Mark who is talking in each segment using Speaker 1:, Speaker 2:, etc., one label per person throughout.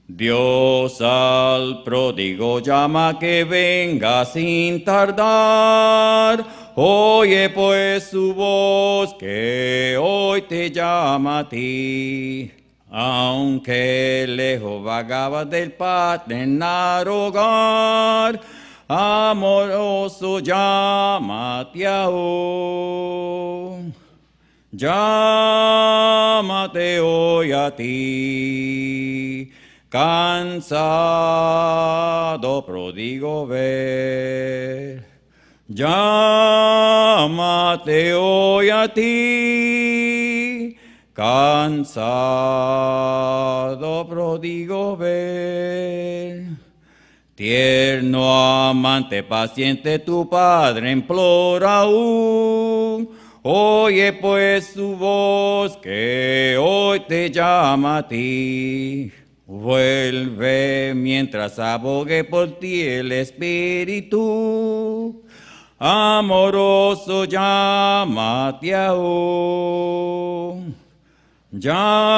Speaker 1: Dios al pródigo llama que venga sin tardar. Oye pues su voz que hoy te llama a ti. Aunque lejos vagabas del paternal hogar, amoroso llámate aún. Llámate hoy a ti, cansado pródigo ver. Llámate hoy a ti, cansado pródigo ver. Tierno amante paciente tu Padre implora aún. Oye pues su voz que hoy te llama a ti. Vuelve mientras abogue por ti el Espíritu. Amoroso llámate aún. Llámate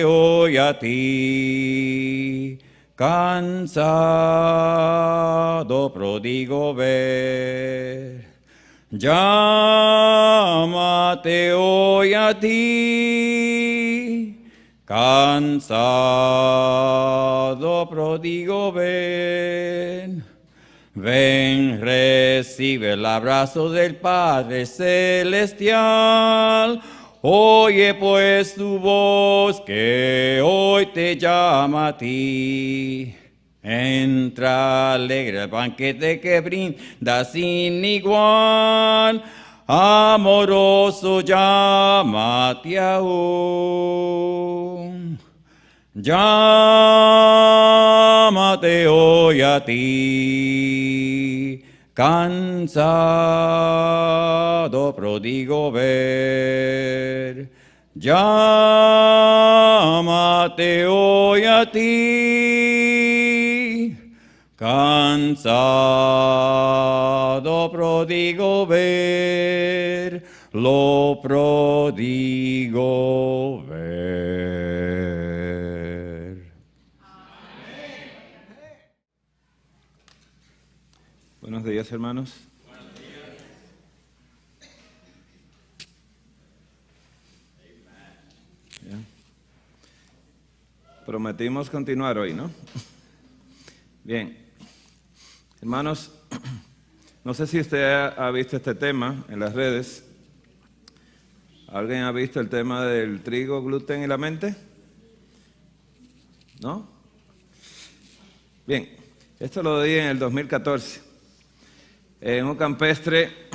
Speaker 1: hoy a ti, cansado pródigo ver. Llámate hoy a ti, cansado pródigo ven. Ven, recibe el abrazo del Padre Celestial. Oye pues su voz que hoy te llama a ti. Entra alegre el banquete que brinda sin igual. Amoroso llámate aún. Llámate hoy a ti, cansado pródigo ver. Llámate hoy a ti, cansado pródigo ver, lo pródigo ver.
Speaker 2: Amén. Buenos días, hermanos.
Speaker 1: Buenos días.
Speaker 2: Bien. Prometimos continuar hoy, ¿no? Bien. Hermanos, no sé si usted ha visto este tema en las redes. ¿Alguien ha visto el tema del trigo, gluten y la mente? ¿No? Bien, esto lo di en el 2014, en un campestre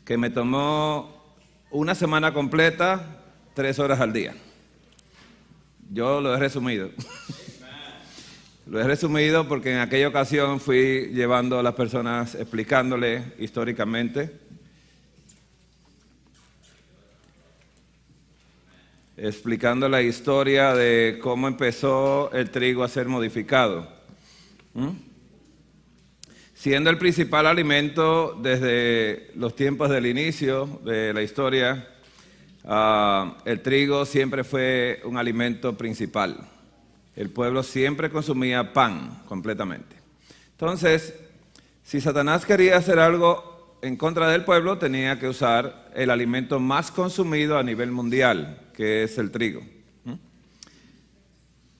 Speaker 2: que me tomó una semana completa, 3 horas al día. Yo lo he resumido. Lo he resumido porque en aquella ocasión fui llevando a las personas, explicándole históricamente, explicando la historia de cómo empezó el trigo a ser modificado. Siendo el principal alimento desde los tiempos del inicio de la historia, el trigo siempre fue un alimento principal. El pueblo siempre consumía pan completamente. Entonces, si Satanás quería hacer algo en contra del pueblo, tenía que usar el alimento más consumido a nivel mundial, que es el trigo.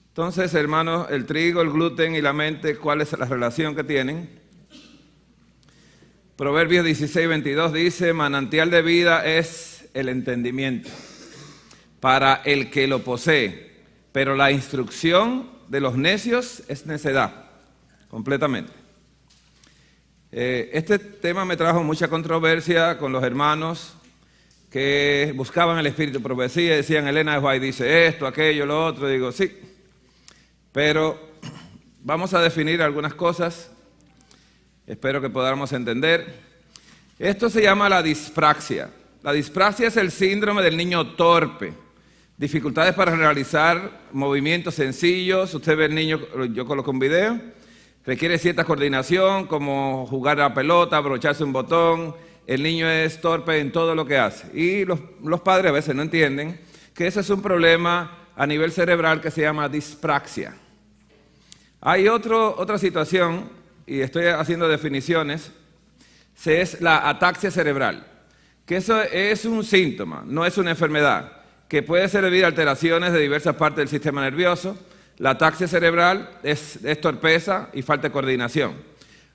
Speaker 2: Entonces, hermanos, el trigo, el gluten y la mente, ¿cuál es la relación que tienen? Proverbios 16:22 dice, manantial de vida es el entendimiento para el que lo posee, pero la instrucción de los necios es necedad, completamente. Este tema me trajo mucha controversia con los hermanos que buscaban el espíritu de profecía, decían, Elena de White dice esto, aquello, lo otro. Digo, sí, pero vamos a definir algunas cosas, espero que podamos entender. Esto se llama la dispraxia. La dispraxia es el síndrome del niño torpe. Dificultades para realizar movimientos sencillos. Usted ve el niño, yo coloco un video, requiere cierta coordinación, como jugar a la pelota, abrocharse un botón. El niño es torpe en todo lo que hace. Y los padres a veces no entienden que ese es un problema a nivel cerebral que se llama dispraxia. Hay otra situación, y estoy haciendo definiciones, es la ataxia cerebral, que eso es un síntoma, no es una enfermedad, que puede ser debido a alteraciones de diversas partes del sistema nervioso. La ataxia cerebral es torpeza y falta de coordinación.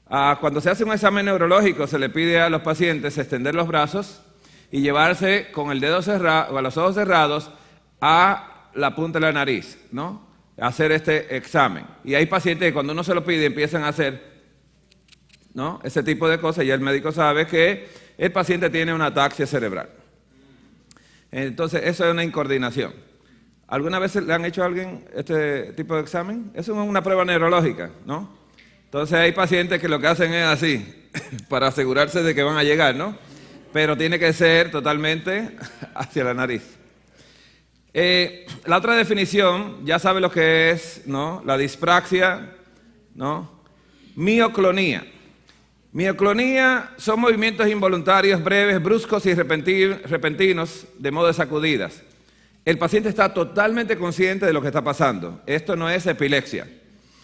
Speaker 2: Cuando se hace un examen neurológico, se le pide a los pacientes extender los brazos y llevarse con el dedo cerrado o los ojos cerrados a la punta de la nariz, ¿no? Hacer este examen. Y hay pacientes que cuando uno se lo pide empiezan a hacer, ¿no?, ese tipo de cosas, y el médico sabe que el paciente tiene una ataxia cerebral. Entonces, eso es una incoordinación. ¿Alguna vez le han hecho a alguien este tipo de examen? Eso es una prueba neurológica, ¿no? Entonces, hay pacientes que lo que hacen es así, para asegurarse de que van a llegar, ¿no? Pero tiene que ser totalmente hacia la nariz. La otra definición, ya sabe lo que es, ¿no?, la dispraxia, ¿no? Mioclonía. Mioclonía son movimientos involuntarios breves, bruscos y repentinos de modo de sacudidas. El paciente está totalmente consciente de lo que está pasando. Esto no es epilepsia.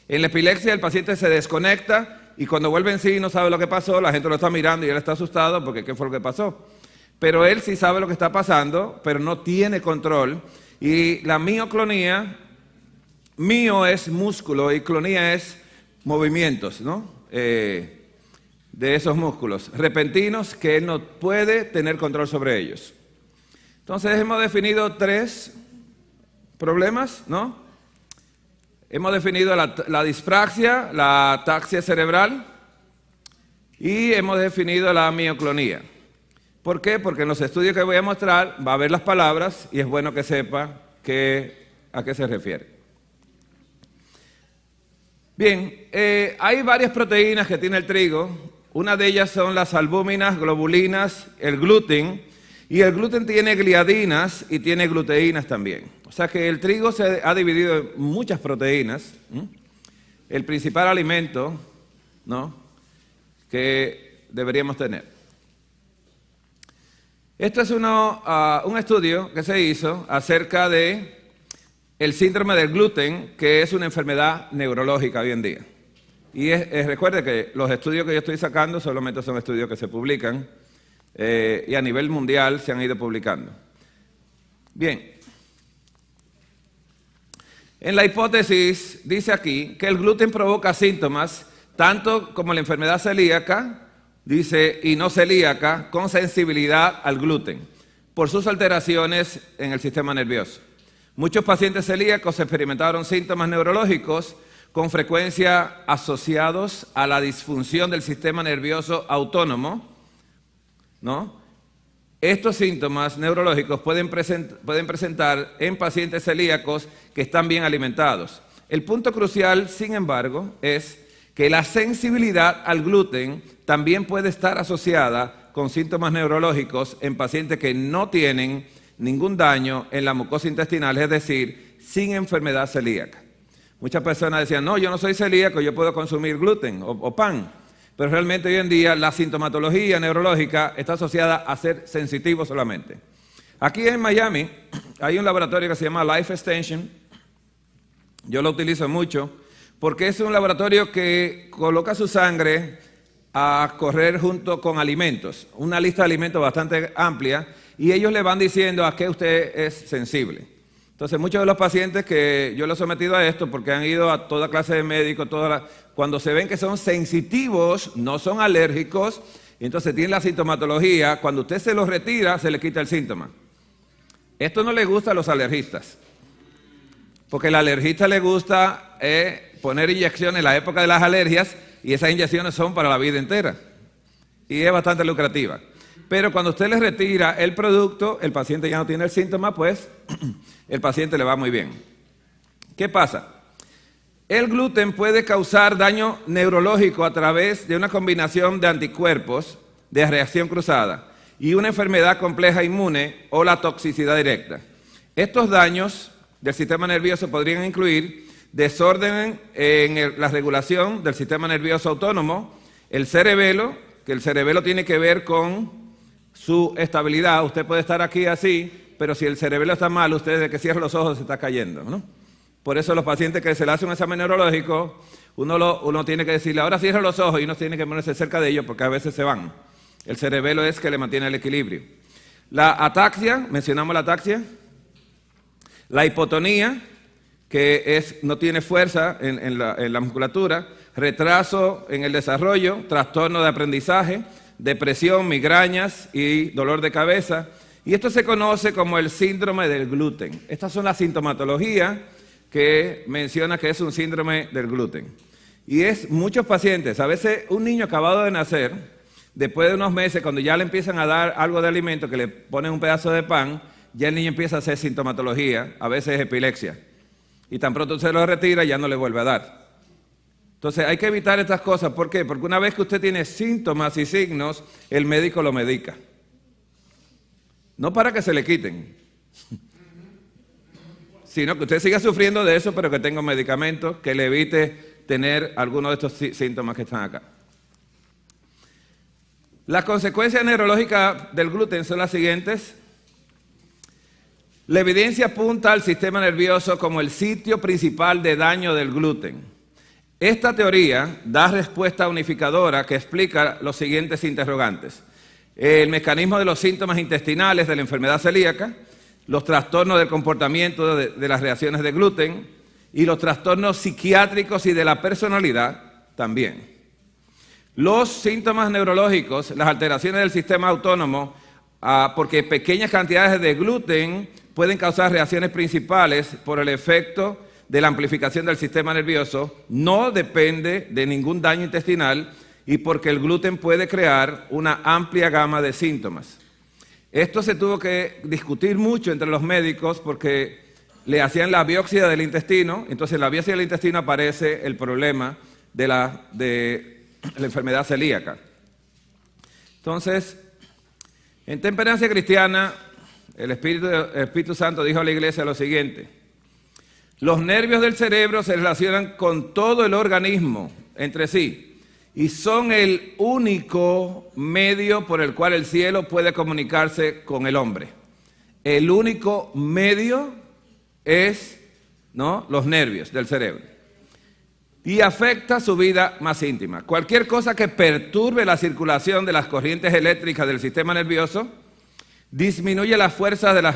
Speaker 2: En la epilepsia el paciente se desconecta y cuando vuelve en sí no sabe lo que pasó, la gente lo está mirando y él está asustado porque ¿qué fue lo que pasó? Pero él sí sabe lo que está pasando, pero no tiene control. Y la mioclonía, mio es músculo y clonía es movimientos, ¿no?, de esos músculos repentinos que él no puede tener control sobre ellos. Entonces hemos definido 3 problemas, ¿no? Hemos definido la dispraxia, la ataxia cerebral y hemos definido la mioclonía. ¿Por qué? Porque en los estudios que voy a mostrar va a ver las palabras y es bueno que sepa a qué se refiere. Bien, hay varias proteínas que tiene el trigo. Una de ellas son las albúminas, globulinas, el gluten, y el gluten tiene gliadinas y tiene gluteínas también. O sea que el trigo se ha dividido en muchas proteínas. El principal alimento, ¿no?, que deberíamos tener. Esto es un estudio que se hizo acerca de el síndrome del gluten, que es una enfermedad neurológica hoy en día. Y recuerde que los estudios que yo estoy sacando solamente son estudios que se publican y a nivel mundial se han ido publicando. Bien. En la hipótesis dice aquí que el gluten provoca síntomas tanto como la enfermedad celíaca, dice, y no celíaca, con sensibilidad al gluten, por sus alteraciones en el sistema nervioso. Muchos pacientes celíacos experimentaron síntomas neurológicos con frecuencia asociados a la disfunción del sistema nervioso autónomo, ¿no? Estos síntomas neurológicos pueden presentar en pacientes celíacos que están bien alimentados. El punto crucial, sin embargo, es que la sensibilidad al gluten también puede estar asociada con síntomas neurológicos en pacientes que no tienen ningún daño en la mucosa intestinal, es decir, sin enfermedad celíaca. Muchas personas decían, no, yo no soy celíaco, yo puedo consumir gluten o pan. Pero realmente hoy en día la sintomatología neurológica está asociada a ser sensitivo solamente. Aquí en Miami hay un laboratorio que se llama Life Extension. Yo lo utilizo mucho porque es un laboratorio que coloca su sangre a correr junto con alimentos, una lista de alimentos bastante amplia, y ellos le van diciendo a qué usted es sensible. Entonces, muchos de los pacientes que yo los he sometido a esto, porque han ido a toda clase de médicos, cuando se ven que son sensitivos, no son alérgicos, entonces tienen la sintomatología, cuando usted se los retira, se le quita el síntoma. Esto no le gusta a los alergistas, porque al alergista le gusta poner inyecciones en la época de las alergias, y esas inyecciones son para la vida entera, y es bastante lucrativa. Pero cuando usted le retira el producto, el paciente ya no tiene el síntoma, pues el paciente le va muy bien. ¿Qué pasa? El gluten puede causar daño neurológico a través de una combinación de anticuerpos de reacción cruzada y una enfermedad compleja inmune o la toxicidad directa. Estos daños del sistema nervioso podrían incluir desorden en la regulación del sistema nervioso autónomo, el cerebelo, que el cerebelo tiene que ver con su estabilidad. Usted puede estar aquí así, pero si el cerebelo está mal, usted desde que cierra los ojos se está cayendo, ¿no? Por eso los pacientes que se le hace un examen neurológico, uno tiene que decirle, ahora cierra los ojos, y uno tiene que ponerse cerca de ellos porque a veces se van. El cerebelo es que le mantiene el equilibrio. La ataxia, mencionamos la ataxia. La hipotonía, que no tiene fuerza en la musculatura. Retraso en el desarrollo, trastorno de aprendizaje, depresión, migrañas y dolor de cabeza. Y esto se conoce como el síndrome del gluten. Estas son las sintomatologías que menciona que es un síndrome del gluten. Y es muchos pacientes, a veces un niño acabado de nacer, después de unos meses, cuando ya le empiezan a dar algo de alimento, que le ponen un pedazo de pan, ya el niño empieza a hacer sintomatología, a veces epilepsia. Y tan pronto se lo retira, ya no le vuelve a dar. Entonces hay que evitar estas cosas. ¿Por qué? Porque una vez que usted tiene síntomas y signos, el médico lo medica. No para que se le quiten, sino que usted siga sufriendo de eso, pero que tenga medicamentos que le evite tener alguno de estos síntomas que están acá. Las consecuencias neurológicas del gluten son las siguientes. La evidencia apunta al sistema nervioso como el sitio principal de daño del gluten. Esta teoría da respuesta unificadora que explica los siguientes interrogantes. El mecanismo de los síntomas intestinales de la enfermedad celíaca, los trastornos del comportamiento de las reacciones de gluten y los trastornos psiquiátricos y de la personalidad también. Los síntomas neurológicos, las alteraciones del sistema autónomo, porque pequeñas cantidades de gluten pueden causar reacciones principales por el efecto de la amplificación del sistema nervioso, no depende de ningún daño intestinal y porque el gluten puede crear una amplia gama de síntomas. Esto se tuvo que discutir mucho entre los médicos porque le hacían la biopsia del intestino, entonces en la biopsia del intestino aparece el problema de la enfermedad celíaca. Entonces, en Temperancia Cristiana, el Espíritu Santo dijo a la iglesia lo siguiente: los nervios del cerebro se relacionan con todo el organismo entre sí y son el único medio por el cual el cielo puede comunicarse con el hombre. El único medio es, ¿no?, los nervios del cerebro. Y afecta su vida más íntima. Cualquier cosa que perturbe la circulación de las corrientes eléctricas del sistema nervioso disminuye las fuerzas de las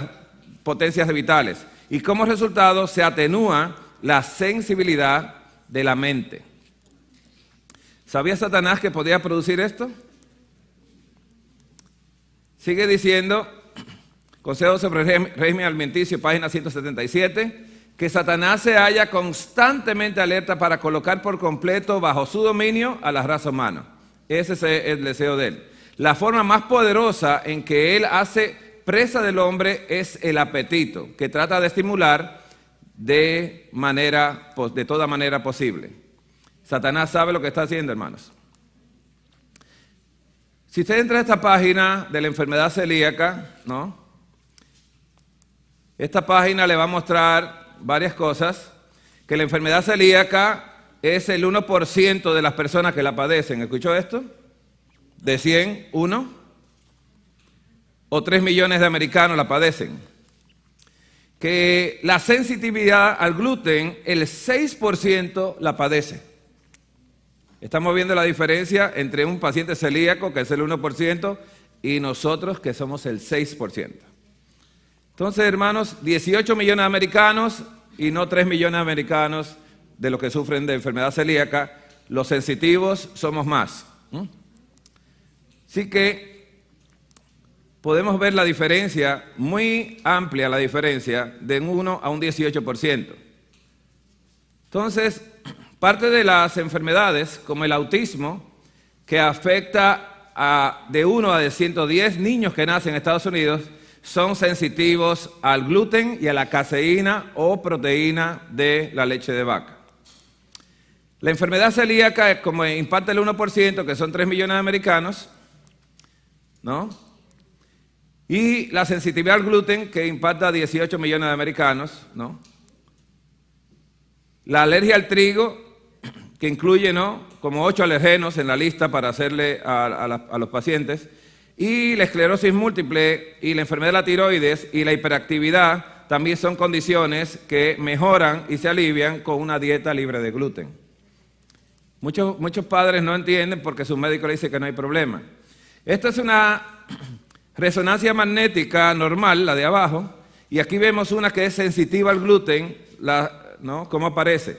Speaker 2: potencias vitales y como resultado se atenúa la sensibilidad de la mente. ¿Sabía Satanás que podía producir esto? Sigue diciendo, Consejo sobre el régimen alimenticio, página 177, que Satanás se halla constantemente alerta para colocar por completo bajo su dominio a la raza humana. Ese es el deseo de él. La forma más poderosa en que él hace presa del hombre es el apetito, que trata de estimular de toda manera posible. Satanás sabe lo que está haciendo, hermanos. Si usted entra a esta página de la enfermedad celíaca, ¿no?, esta página le va a mostrar varias cosas, que la enfermedad celíaca es el 1% de las personas que la padecen. ¿Escuchó esto? De 100, 1 o 3 millones de americanos la padecen. Que la sensitividad al gluten, el 6% la padece. Estamos viendo la diferencia entre un paciente celíaco, que es el 1%, y nosotros, que somos el 6%. Entonces, hermanos, 18 millones de americanos y no 3 millones de americanos de los que sufren de enfermedad celíaca. Los sensitivos somos más. Así que podemos ver la diferencia, muy amplia la diferencia, de un 1 a un 18%. Entonces, parte de las enfermedades, como el autismo, que afecta de 1 a 110 niños que nacen en Estados Unidos, son sensitivos al gluten y a la caseína o proteína de la leche de vaca. La enfermedad celíaca, como impacta el 1%, que son 3 millones de americanos, ¿no?, y la sensitividad al gluten, que impacta a 18 millones de americanos, ¿no?, la alergia al trigo, que incluye, ¿no?, como 8 alergenos en la lista para hacerle a los pacientes, Y la esclerosis múltiple y la enfermedad de la tiroides y la hiperactividad también son condiciones que mejoran y se alivian con una dieta libre de gluten. Muchos padres no entienden porque su médico le dice que no hay problema. Esta es una resonancia magnética normal, la de abajo, y aquí vemos una que es sensitiva al gluten, ¿no? ¿Cómo aparece?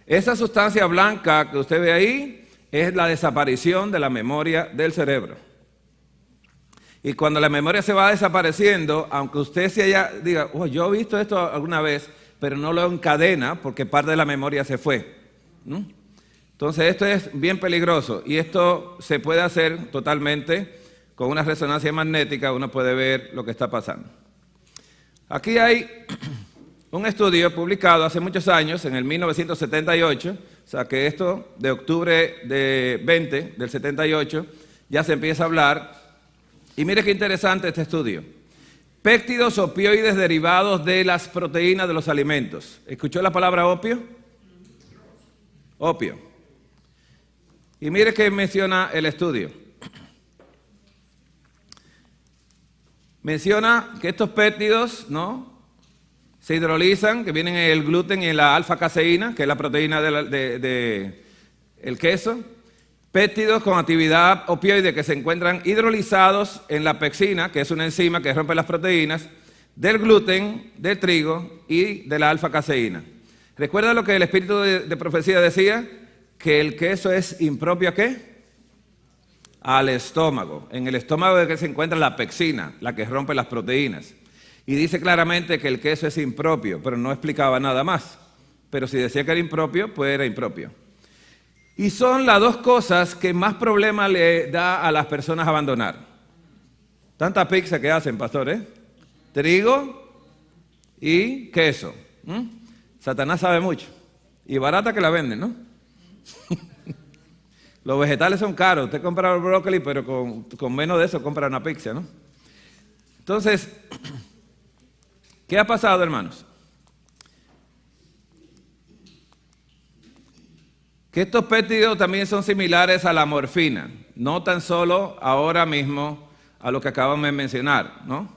Speaker 2: Esa sustancia blanca que usted ve ahí es la desaparición de la memoria del cerebro. Y cuando la memoria se va desapareciendo, aunque usted diga, oh, yo he visto esto alguna vez, pero no lo encadena porque parte de la memoria se fue. ¿No? Entonces esto es bien peligroso y esto se puede hacer totalmente con una resonancia magnética, uno puede ver lo que está pasando. Aquí hay un estudio publicado hace muchos años, en el 1978, o sea que esto de octubre de 20 del 78 ya se empieza a hablar. Y mire qué interesante este estudio. Péptidos opioides derivados de las proteínas de los alimentos. ¿Escuchó la palabra opio? Opio. Y mire qué menciona el estudio. Menciona que estos péptidos, ¿no?, se hidrolizan, que vienen en el gluten y en la alfa-caseína, que es la proteína del queso. Péptidos con actividad opioide que se encuentran hidrolizados en la pexina, que es una enzima que rompe las proteínas, del gluten, del trigo y de la alfa-caseína. ¿Recuerda lo que el espíritu de profecía decía? Que el queso es impropio ¿a qué? Al estómago. En el estómago es que se encuentra la pexina, la que rompe las proteínas. Y dice claramente que el queso es impropio, pero no explicaba nada más. Pero si decía que era impropio, pues era impropio. Y son las dos cosas que más problemas le da a las personas abandonar. Tanta pizza que hacen, pastor, trigo y queso. Satanás sabe mucho. Y barata que la venden, ¿no? Los vegetales son caros. Usted compra el brócoli, pero con menos de eso compra una pizza, ¿no? Entonces, ¿qué ha pasado, hermanos? Que estos péptidos también son similares a la morfina, no tan solo ahora mismo a lo que acabamos de mencionar, ¿no?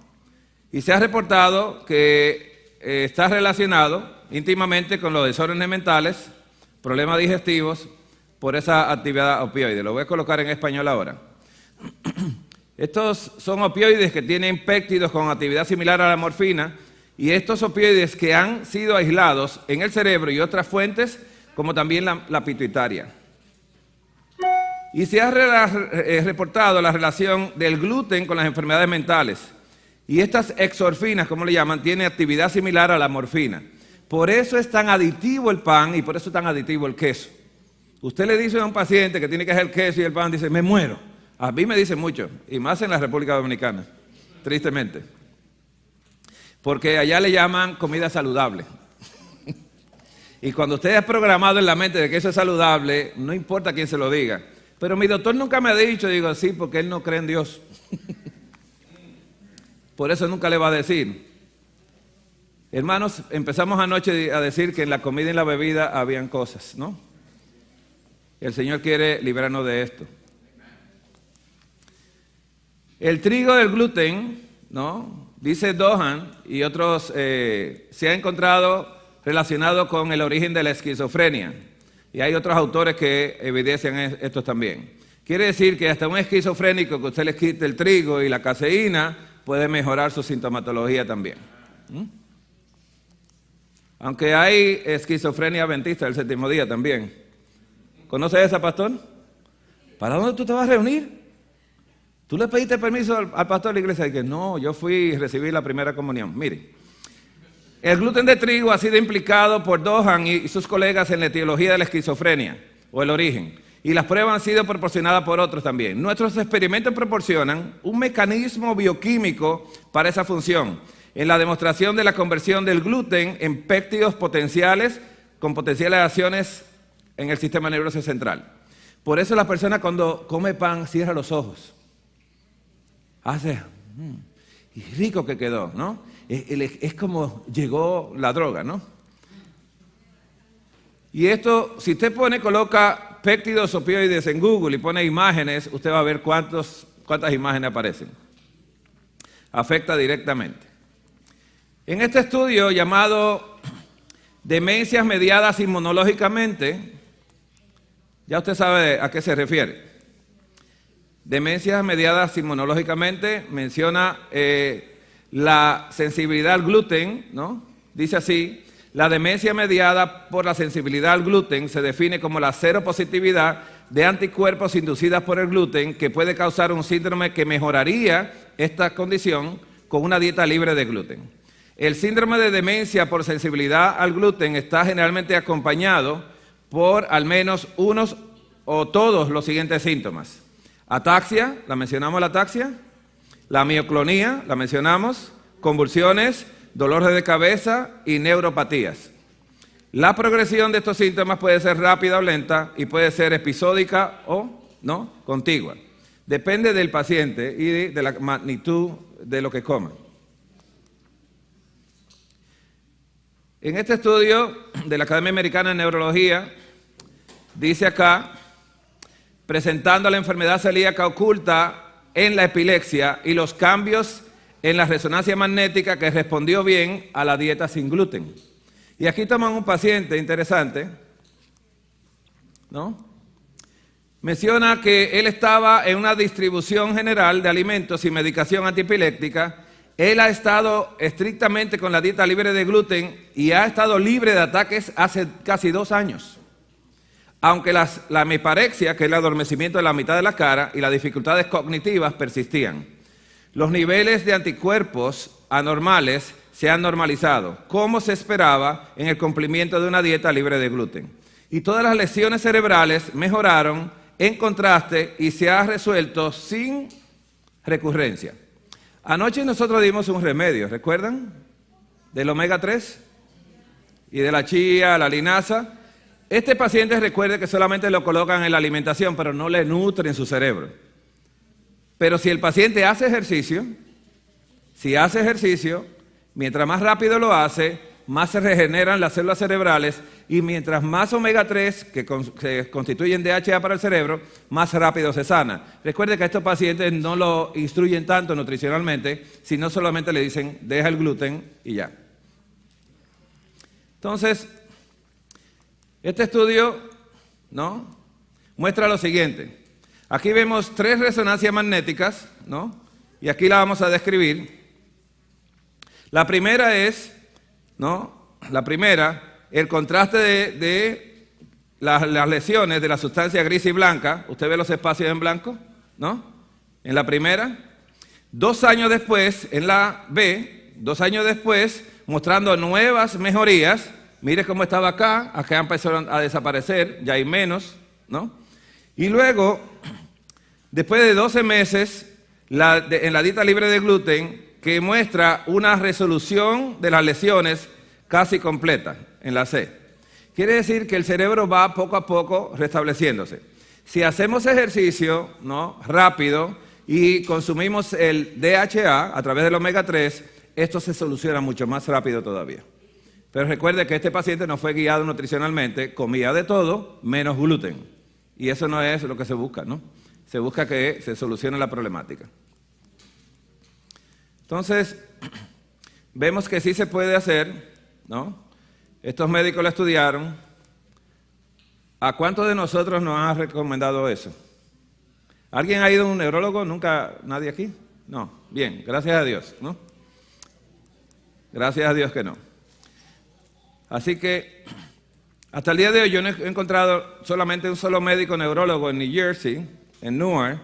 Speaker 2: Y se ha reportado que está relacionado íntimamente con los desórdenes mentales, problemas digestivos, por esa actividad opioide. Lo voy a colocar en español ahora. Estos son opioides que tienen péptidos con actividad similar a la morfina, y estos opioides que han sido aislados en el cerebro y otras fuentes, como también la pituitaria. Y se ha reportado la relación del gluten con las enfermedades mentales. Y estas exorfinas, como le llaman, tienen actividad similar a la morfina. Por eso es tan aditivo el pan y por eso es tan aditivo el queso. Usted le dice a un paciente que tiene que hacer el queso y el pan, dice, me muero. A mí me dicen mucho, y más en la República Dominicana, tristemente. Porque allá le llaman comida saludable. Y cuando usted es programado en la mente de que eso es saludable, no importa quién se lo diga. Pero mi doctor nunca me ha dicho, digo, sí, porque él no cree en Dios. Por eso nunca le va a decir. Hermanos, empezamos anoche a decir que en la comida y en la bebida habían cosas, ¿no? El Señor quiere librarnos de esto. El trigo del gluten, ¿no?, dice Dohan y otros, se ha encontrado relacionado con el origen de la esquizofrenia. Y hay otros autores que evidencian esto también. Quiere decir que hasta un esquizofrénico que usted le quite el trigo y la caseína puede mejorar su sintomatología también. Aunque hay esquizofrenia adventista del séptimo día también. ¿Conoce esa, pastor? ¿Para dónde tú te vas a reunir? ¿Tú le pediste permiso al pastor de la iglesia? Y que no, yo fui y recibí la primera comunión. Mire, el gluten de trigo ha sido implicado por Dohan y sus colegas en la etiología de la esquizofrenia o el origen. Y las pruebas han sido proporcionadas por otros también. Nuestros experimentos proporcionan un mecanismo bioquímico para esa función, en la demostración de la conversión del gluten en péptidos potenciales con potenciales acciones en el sistema nervioso central. Por eso la persona cuando come pan cierra los ojos. Hace, y rico que quedó, ¿no? Es como llegó la droga, ¿no? Y esto, si usted coloca péptidos opioides en Google y pone imágenes, usted va a ver cuántos ¿Cuántas imágenes aparecen? Afecta directamente. En este estudio llamado Demencias mediadas inmunológicamente, ya usted sabe a qué se refiere. Demencias mediadas inmunológicamente menciona la sensibilidad al gluten, ¿no? Dice así: la demencia mediada por la sensibilidad al gluten se define como la seropositividad de anticuerpos inducidas por el gluten, que puede causar un síndrome que mejoraría esta condición con una dieta libre de gluten. El síndrome de demencia por sensibilidad al gluten está generalmente acompañado por al menos unos o todos los siguientes síntomas: ataxia, la mencionamos la ataxia, la mioclonía, la mencionamos, convulsiones, dolores de cabeza y neuropatías. La progresión de estos síntomas puede ser rápida o lenta y puede ser episódica o no contigua. Depende del paciente y de la magnitud de lo que coma. En este estudio de la Academia Americana de Neurología, dice acá, presentando la enfermedad celíaca oculta en la epilepsia y los cambios en la resonancia magnética que respondió bien a la dieta sin gluten. Y aquí toman un paciente interesante, ¿no? Menciona que él estaba en una distribución general de alimentos y medicación antiepiléptica. Él ha estado estrictamente con la dieta libre de gluten y ha estado libre de ataques hace casi 2 años. Aunque la hemiparexia, que es el adormecimiento de la mitad de la cara, y las dificultades cognitivas persistían. Los niveles de anticuerpos anormales se han normalizado, como se esperaba en el cumplimiento de una dieta libre de gluten. Y todas las lesiones cerebrales mejoraron en contraste y se ha resuelto sin recurrencia. Anoche nosotros dimos un remedio, ¿recuerdan? Del omega 3 y de la chía, la linaza. Este paciente, recuerde que solamente lo colocan en la alimentación, pero no le nutren su cerebro. Pero si el paciente hace ejercicio, mientras más rápido lo hace, más se regeneran las células cerebrales, y mientras más omega 3, que se constituyen DHA para el cerebro, más rápido se sana. Recuerde que a estos pacientes no lo instruyen tanto nutricionalmente, sino solamente le dicen, deja el gluten y ya. Entonces, este estudio, ¿no?, muestra lo siguiente. Aquí vemos 3 resonancias magnéticas, ¿no?, y aquí la vamos a describir. La primera es, ¿no?, el contraste de las lesiones de la sustancia gris y blanca. Usted ve los espacios en blanco, ¿no?, en la primera. 2 años después, en la B, 2 años después, mostrando nuevas mejorías. Mire cómo estaba acá empezaron a desaparecer, ya hay menos, ¿no? Y luego, después de 12 meses, en la dieta libre de gluten, que muestra una resolución de las lesiones casi completa, en la C. Quiere decir que el cerebro va poco a poco restableciéndose. Si hacemos ejercicio, ¿no?, rápido y consumimos el DHA a través del omega 3, esto se soluciona mucho más rápido todavía. Pero recuerde que este paciente no fue guiado nutricionalmente, comía de todo menos gluten. Y eso no es lo que se busca, ¿no? Se busca que se solucione la problemática. Entonces, vemos que sí se puede hacer, ¿no? Estos médicos lo estudiaron. ¿A cuántos de nosotros nos han recomendado eso? ¿Alguien ha ido a un neurólogo? ¿Nunca? ¿Nadie aquí? No. Bien, gracias a Dios, ¿no? Gracias a Dios que no. Así que, hasta el día de hoy yo no he encontrado solamente un solo médico neurólogo en New Jersey, en Newark,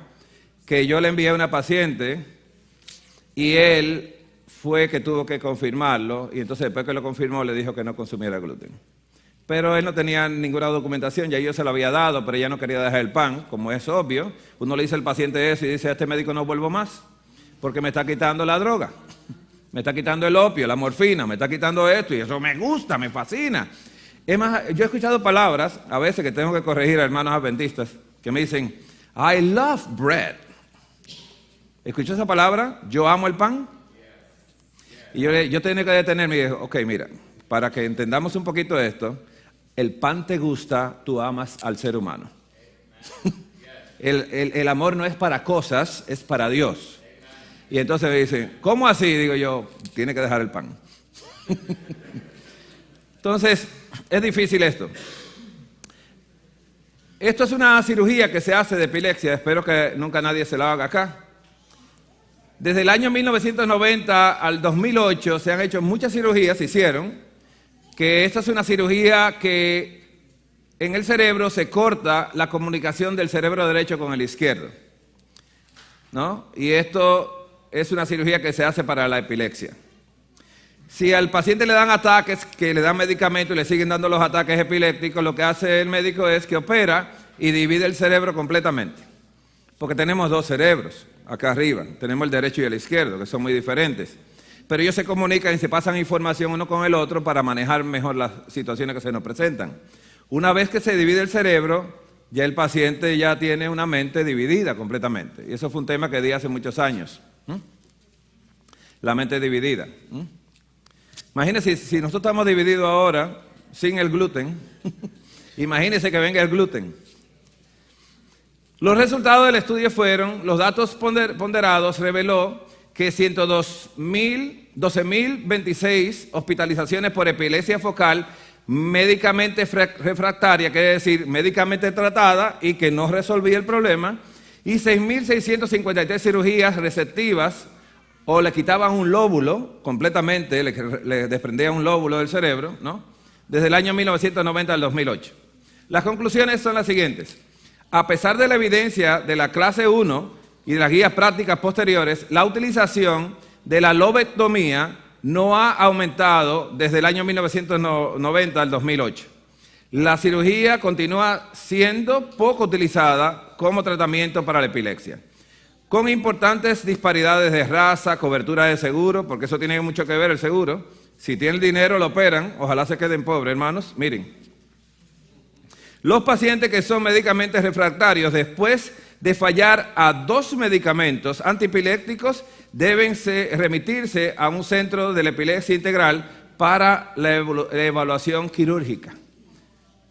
Speaker 2: que yo le envié a una paciente y él fue que tuvo que confirmarlo, y entonces después que lo confirmó le dijo que no consumiera gluten. Pero él no tenía ninguna documentación, ya yo se lo había dado, pero ella no quería dejar el pan, como es obvio. Uno le dice al paciente eso y dice, a este médico no vuelvo más, porque me está quitando la droga. Me está quitando el opio, la morfina, me está quitando esto, y eso me gusta, me fascina. Es más, yo he escuchado palabras, a veces que tengo que corregir a hermanos adventistas, que me dicen, I love bread. ¿Escuchó esa palabra? Yo amo el pan. Y yo tenía que detenerme y dije, ok, mira, para que entendamos un poquito esto, el pan te gusta, tú amas al ser humano. el amor no es para cosas, es para Dios. Y entonces me dicen, ¿cómo así? Digo yo, tiene que dejar el pan. Entonces, es difícil esto. Esto es una cirugía que se hace de epilepsia, espero que nunca nadie se la haga acá. Desde el año 1990 al 2008 se han hecho muchas cirugías, se hicieron, que esta es una cirugía que en el cerebro se corta la comunicación del cerebro derecho con el izquierdo, ¿no? Y esto es una cirugía que se hace para la epilepsia. Si al paciente le dan ataques, que le dan medicamentos y le siguen dando los ataques epilépticos, lo que hace el médico es que opera y divide el cerebro completamente. Porque tenemos dos cerebros acá arriba, tenemos el derecho y el izquierdo, que son muy diferentes. Pero ellos se comunican y se pasan información uno con el otro para manejar mejor las situaciones que se nos presentan. Una vez que se divide el cerebro, ya el paciente ya tiene una mente dividida completamente. Y eso fue un tema que di hace muchos años. La mente dividida. Imagínense, si nosotros estamos divididos ahora, sin el gluten, imagínense que venga el gluten. Los resultados del estudio fueron, los datos ponderados reveló que 12.026 hospitalizaciones por epilepsia focal médicamente refractaria, quiere decir médicamente tratada y que no resolvía el problema, y 6.653 cirugías receptivas, o le quitaban un lóbulo completamente, le desprendían un lóbulo del cerebro, ¿no? Desde el año 1990 al 2008. Las conclusiones son las siguientes. A pesar de la evidencia de la clase 1 y de las guías prácticas posteriores, la utilización de la lobectomía no ha aumentado desde el año 1990 al 2008. La cirugía continúa siendo poco utilizada como tratamiento para la epilepsia, con importantes disparidades de raza, cobertura de seguro, porque eso tiene mucho que ver el seguro. Si tienen dinero lo operan, ojalá se queden pobres, hermanos. Miren, los pacientes que son medicamentos refractarios después de fallar a 2 medicamentos antipilépticos deben remitirse a un centro de la epilepsia integral para la evaluación quirúrgica.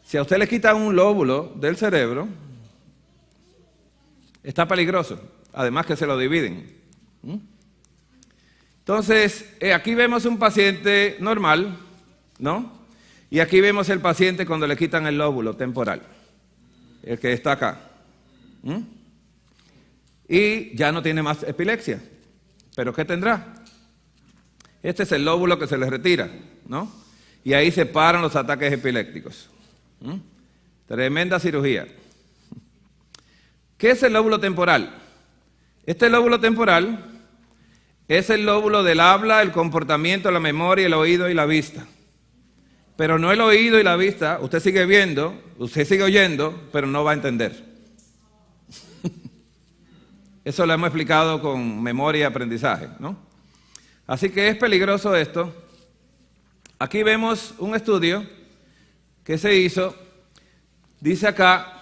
Speaker 2: Si a usted le quitan un lóbulo del cerebro, está peligroso. Además que se lo dividen. Entonces, aquí vemos un paciente normal, ¿no? Y aquí vemos el paciente cuando le quitan el lóbulo temporal, el que está acá. Y ya no tiene más epilepsia. ¿Pero qué tendrá? Este es el lóbulo que se le retira, ¿no? Y ahí se paran los ataques epilépticos. Tremenda cirugía. ¿Qué es el lóbulo temporal? Este lóbulo temporal es el lóbulo del habla, el comportamiento, la memoria, el oído y la vista. Pero no el oído y la vista, usted sigue viendo, usted sigue oyendo, pero no va a entender. Eso lo hemos explicado con memoria y aprendizaje, ¿no? Así que es peligroso esto. Aquí vemos un estudio que se hizo, dice acá,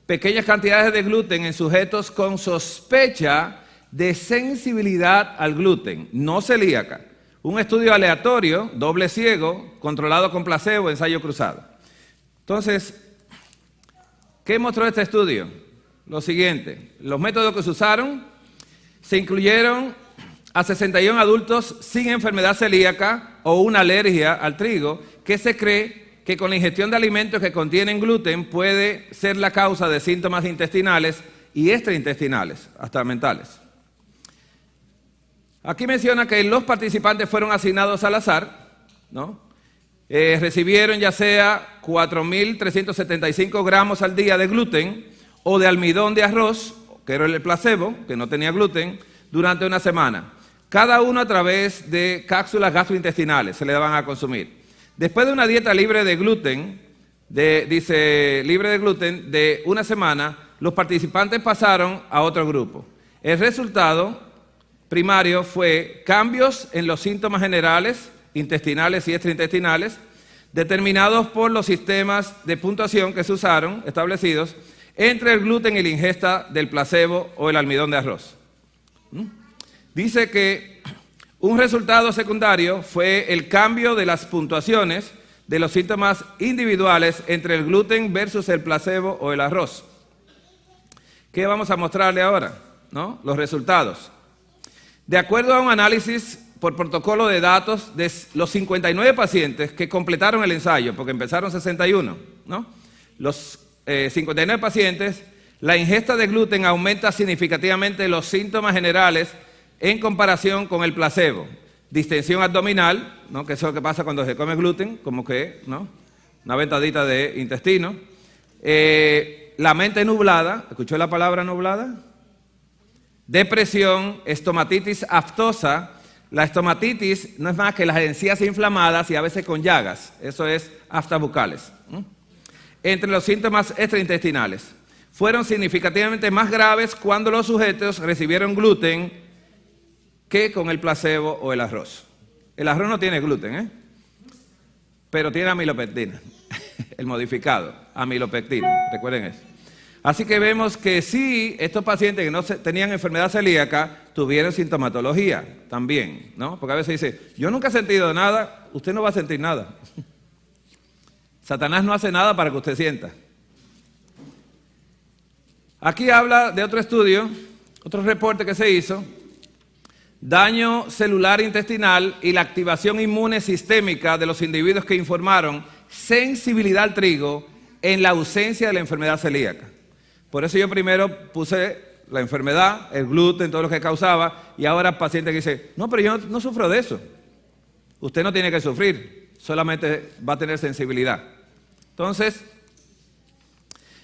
Speaker 2: pequeñas cantidades de gluten en sujetos con sospecha de sensibilidad al gluten, no celíaca. Un estudio aleatorio, doble ciego, controlado con placebo, ensayo cruzado. Entonces, ¿qué mostró este estudio? Lo siguiente, los métodos que se usaron, se incluyeron a 61 adultos sin enfermedad celíaca o una alergia al trigo, que se cree que con la ingestión de alimentos que contienen gluten puede ser la causa de síntomas intestinales y extraintestinales, hasta mentales. Aquí menciona que los participantes fueron asignados al azar, ¿no? Recibieron ya sea 4.375 gramos al día de gluten o de almidón de arroz, que era el placebo, que no tenía gluten, durante una semana. Cada uno a través de cápsulas gastrointestinales se le daban a consumir. Después de una dieta libre de gluten, libre de gluten de una semana, los participantes pasaron a otro grupo. El resultado primario fue cambios en los síntomas generales, intestinales y extraintestinales, determinados por los sistemas de puntuación que se usaron, establecidos, entre el gluten y la ingesta del placebo o el almidón de arroz. Dice que un resultado secundario fue el cambio de las puntuaciones de los síntomas individuales entre el gluten versus el placebo o el arroz. ¿Qué vamos a mostrarle ahora? ¿No? Los resultados. De acuerdo a un análisis por protocolo de datos de los 59 pacientes que completaron el ensayo, porque empezaron 61, ¿no? Los 59 pacientes, la ingesta de gluten aumenta significativamente los síntomas generales en comparación con el placebo. Distensión abdominal, ¿no? Que eso es lo que pasa cuando se come gluten, como que, ¿no? Una ventadita de intestino. La mente nublada, ¿escuchó la palabra nublada? Depresión, estomatitis aftosa. La estomatitis no es más que las encías inflamadas y a veces con llagas. Eso es aftas bucales. Entre los síntomas extraintestinales. Fueron significativamente más graves cuando los sujetos recibieron gluten que con el placebo o el arroz. El arroz no tiene gluten, ¿eh? Pero tiene amilopectina, el modificado, amilopectina, recuerden eso. Así que vemos que sí, estos pacientes que no tenían enfermedad celíaca tuvieron sintomatología también, ¿no? Porque a veces dice, yo nunca he sentido nada, usted no va a sentir nada. Satanás no hace nada para que usted sienta. Aquí habla de otro estudio, otro reporte que se hizo, daño celular intestinal y la activación inmune sistémica de los individuos que informaron sensibilidad al trigo en la ausencia de la enfermedad celíaca. Por eso yo primero puse la enfermedad, el gluten, todo lo que causaba, y ahora paciente que dice, no, pero yo no sufro de eso. Usted no tiene que sufrir, solamente va a tener sensibilidad. Entonces,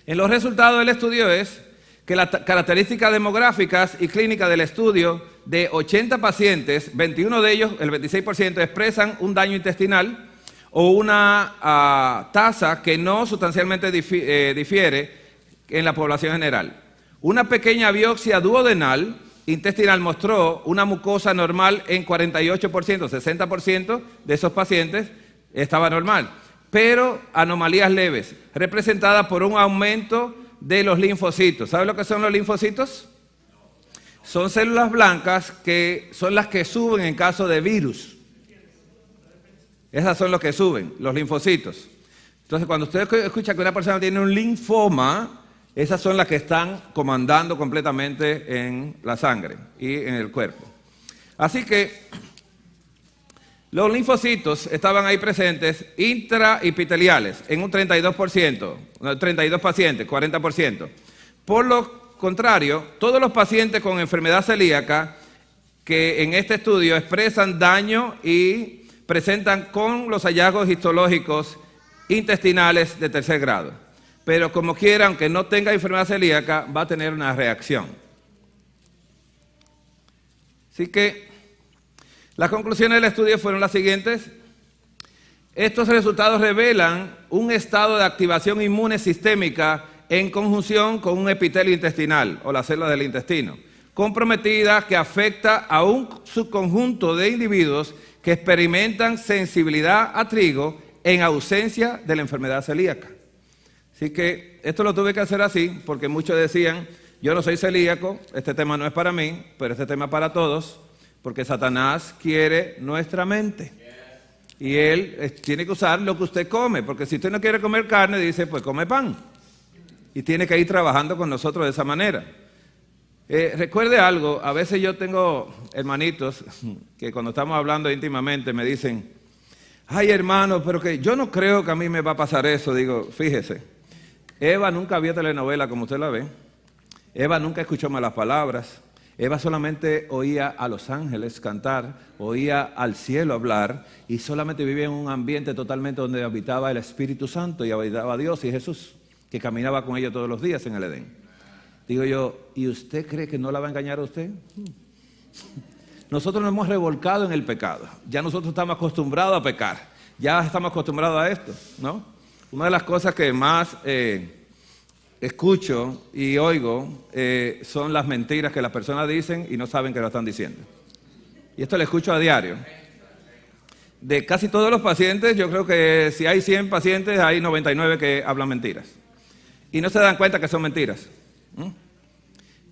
Speaker 2: en los resultados del estudio es que las características demográficas y clínicas del estudio de 80 pacientes, 21 de ellos, el 26%, expresan un daño intestinal o una tasa que no sustancialmente difiere en la población general. Una pequeña biopsia duodenal intestinal mostró una mucosa normal en 48%, 60% de esos pacientes estaba normal, pero anomalías leves, representadas por un aumento de los linfocitos. ¿Sabe lo que son los linfocitos? Son células blancas que son las que suben en caso de virus. Esas son los que suben, los linfocitos. Entonces, cuando usted escucha que una persona tiene un linfoma, esas son las que están comandando completamente en la sangre y en el cuerpo. Así que los linfocitos estaban ahí presentes intraepiteliales en un 32%, 32 pacientes, 40%. Por lo contrario, todos los pacientes con enfermedad celíaca que en este estudio expresan daño y presentan con los hallazgos histológicos intestinales de tercer grado. Pero como quiera, aunque no tenga enfermedad celíaca, va a tener una reacción. Así que las conclusiones del estudio fueron las siguientes. Estos resultados revelan un estado de activación inmune sistémica en conjunción con un epitelio intestinal o las células del intestino, comprometida que afecta a un subconjunto de individuos que experimentan sensibilidad a trigo en ausencia de la enfermedad celíaca. Así que esto lo tuve que hacer así porque muchos decían, yo no soy celíaco, este tema no es para mí, pero este tema es para todos, porque Satanás quiere nuestra mente. Y él tiene que usar lo que usted come, porque si usted no quiere comer carne, dice, pues come pan. Y tiene que ir trabajando con nosotros de esa manera. Recuerde algo, a veces yo tengo hermanitos que cuando estamos hablando íntimamente me dicen, ay hermano, pero que yo no creo que a mí me va a pasar eso. Digo, fíjese, Eva nunca vio telenovela como usted la ve. Eva nunca escuchó malas palabras. Eva solamente oía a los ángeles cantar, oía al cielo hablar y solamente vivía en un ambiente totalmente donde habitaba el Espíritu Santo y habitaba Dios y Jesús, que caminaba con ellos todos los días en el Edén. Digo yo, ¿y usted cree que no la va a engañar a usted? Nosotros nos hemos revolcado en el pecado. Ya nosotros estamos acostumbrados a pecar. Ya estamos acostumbrados a esto, ¿no? Una de las cosas que más escucho y oigo son las mentiras que las personas dicen y no saben que lo están diciendo. Y esto lo escucho a diario. De casi todos los pacientes, yo creo que si hay 100 pacientes, hay 99 que hablan mentiras. Y no se dan cuenta que son mentiras.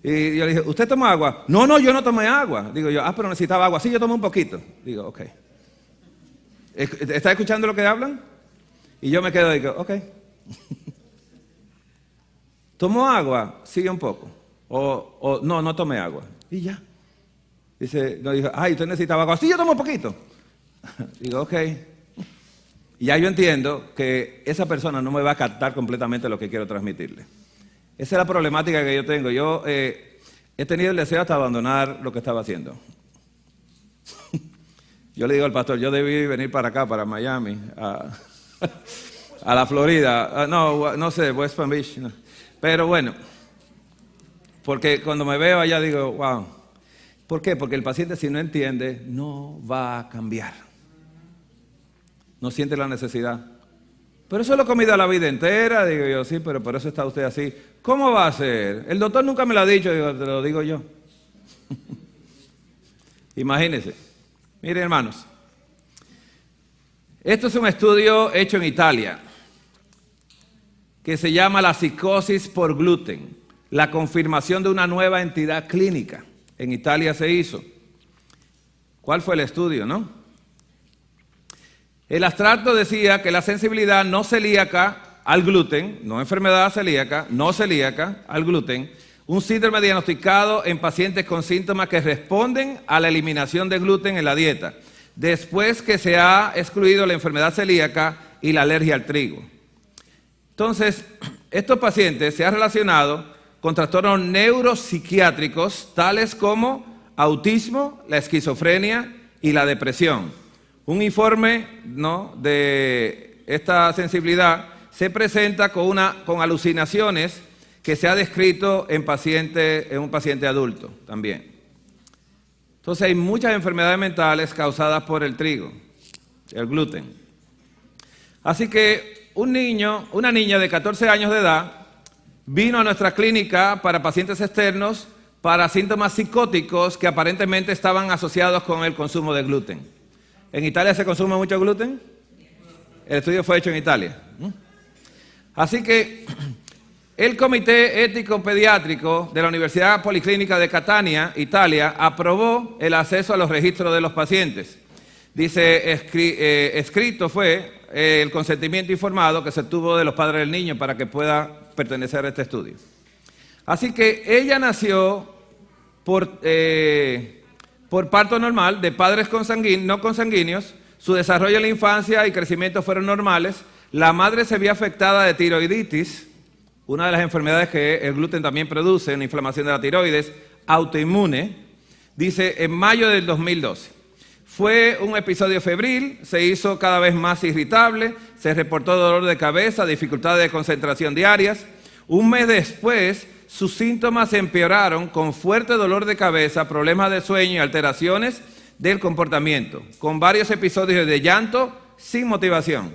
Speaker 2: Y yo le dije, ¿usted toma agua? No, yo no tomé agua. Digo yo, pero necesitaba agua. Sí, yo tomé un poquito. Digo, ok. ¿Está escuchando lo que hablan? Y yo me quedo y digo, ok. ¿Tomó agua? Sigue un poco. O no tomé agua. Y ya. Dice, no, dijo, ay, usted necesitaba agua. Sí, yo tomo un poquito. Digo, ok. Y ya yo entiendo que esa persona no me va a captar completamente lo que quiero transmitirle. Esa es la problemática que yo tengo. Yo he tenido el deseo hasta abandonar lo que estaba haciendo. Yo le digo al pastor, yo debí venir para acá, para Miami, a la Florida. No sé, West Palm Beach. No. Pero bueno, porque cuando me veo allá digo, wow. ¿Por qué? Porque el paciente, si no entiende, no va a cambiar. No siente la necesidad. Pero eso lo he comido la vida entera. Digo yo, sí, pero por eso está usted así. ¿Cómo va a ser? El doctor nunca me lo ha dicho. Digo, te lo digo yo. Imagínense. Miren, hermanos. Esto es un estudio hecho en Italia que se llama la psicosis por gluten. La confirmación de una nueva entidad clínica. En Italia se hizo. ¿Cuál fue el estudio, no? El abstracto decía que la sensibilidad no celíaca al gluten, no enfermedad celíaca, no celíaca al gluten, un síndrome diagnosticado en pacientes con síntomas que responden a la eliminación de gluten en la dieta, después que se ha excluido la enfermedad celíaca y la alergia al trigo. Entonces, estos pacientes se han relacionado con trastornos neuropsiquiátricos tales como autismo, la esquizofrenia y la depresión. Un informe, ¿no?, de esta sensibilidad se presenta con alucinaciones que se ha descrito en un paciente adulto también. Entonces hay muchas enfermedades mentales causadas por el trigo, el gluten. Así que una niña de 14 años de edad vino a nuestra clínica para pacientes externos para síntomas psicóticos que aparentemente estaban asociados con el consumo de gluten. ¿En Italia se consume mucho gluten? El estudio fue hecho en Italia. Así que el Comité Ético Pediátrico de la Universidad Policlínica de Catania, Italia, aprobó el acceso a los registros de los pacientes. Dice, escrito fue el consentimiento informado que se tuvo de los padres del niño para que pueda pertenecer a este estudio. Así que ella nació por parto normal de padres no consanguíneos, su desarrollo en la infancia y crecimiento fueron normales, la madre se vio afectada de tiroiditis, una de las enfermedades que el gluten también produce, una inflamación de la tiroides, autoinmune, dice en mayo del 2012. Fue un episodio febril, se hizo cada vez más irritable, se reportó dolor de cabeza, dificultades de concentración diarias. Un mes después, sus síntomas empeoraron con fuerte dolor de cabeza, problemas de sueño y alteraciones del comportamiento, con varios episodios de llanto sin motivación.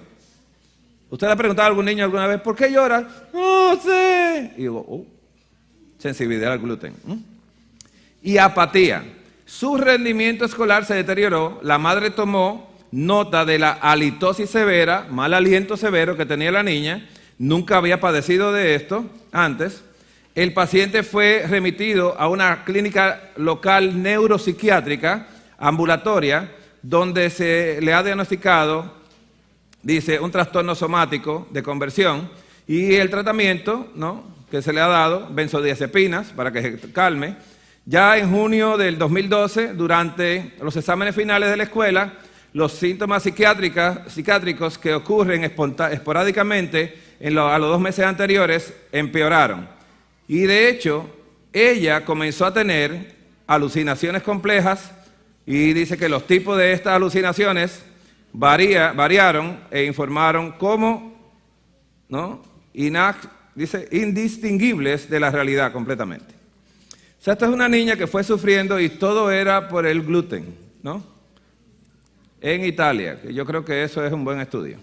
Speaker 2: ¿Usted le ha preguntado a algún niño alguna vez, ¿por qué llora? No sé. Y digo, sensibilidad al gluten. Y apatía. Su rendimiento escolar se deterioró, la madre tomó nota de la halitosis severa, mal aliento severo que tenía la niña, nunca había padecido de esto antes. El paciente fue remitido a una clínica local neuropsiquiátrica, ambulatoria, donde se le ha diagnosticado, dice, un trastorno somático de conversión y el tratamiento, ¿no?, que se le ha dado, benzodiazepinas, para que se calme. Ya en junio del 2012, durante los exámenes finales de la escuela, los síntomas psiquiátricos que ocurren esporádicamente a los 2 meses anteriores empeoraron. Y de hecho, ella comenzó a tener alucinaciones complejas y dice que los tipos de estas alucinaciones variaron e informaron como, ¿no?, dice, indistinguibles de la realidad completamente. O sea, esta es una niña que fue sufriendo y todo era por el gluten, ¿no? En Italia, que yo creo que eso es un buen estudio.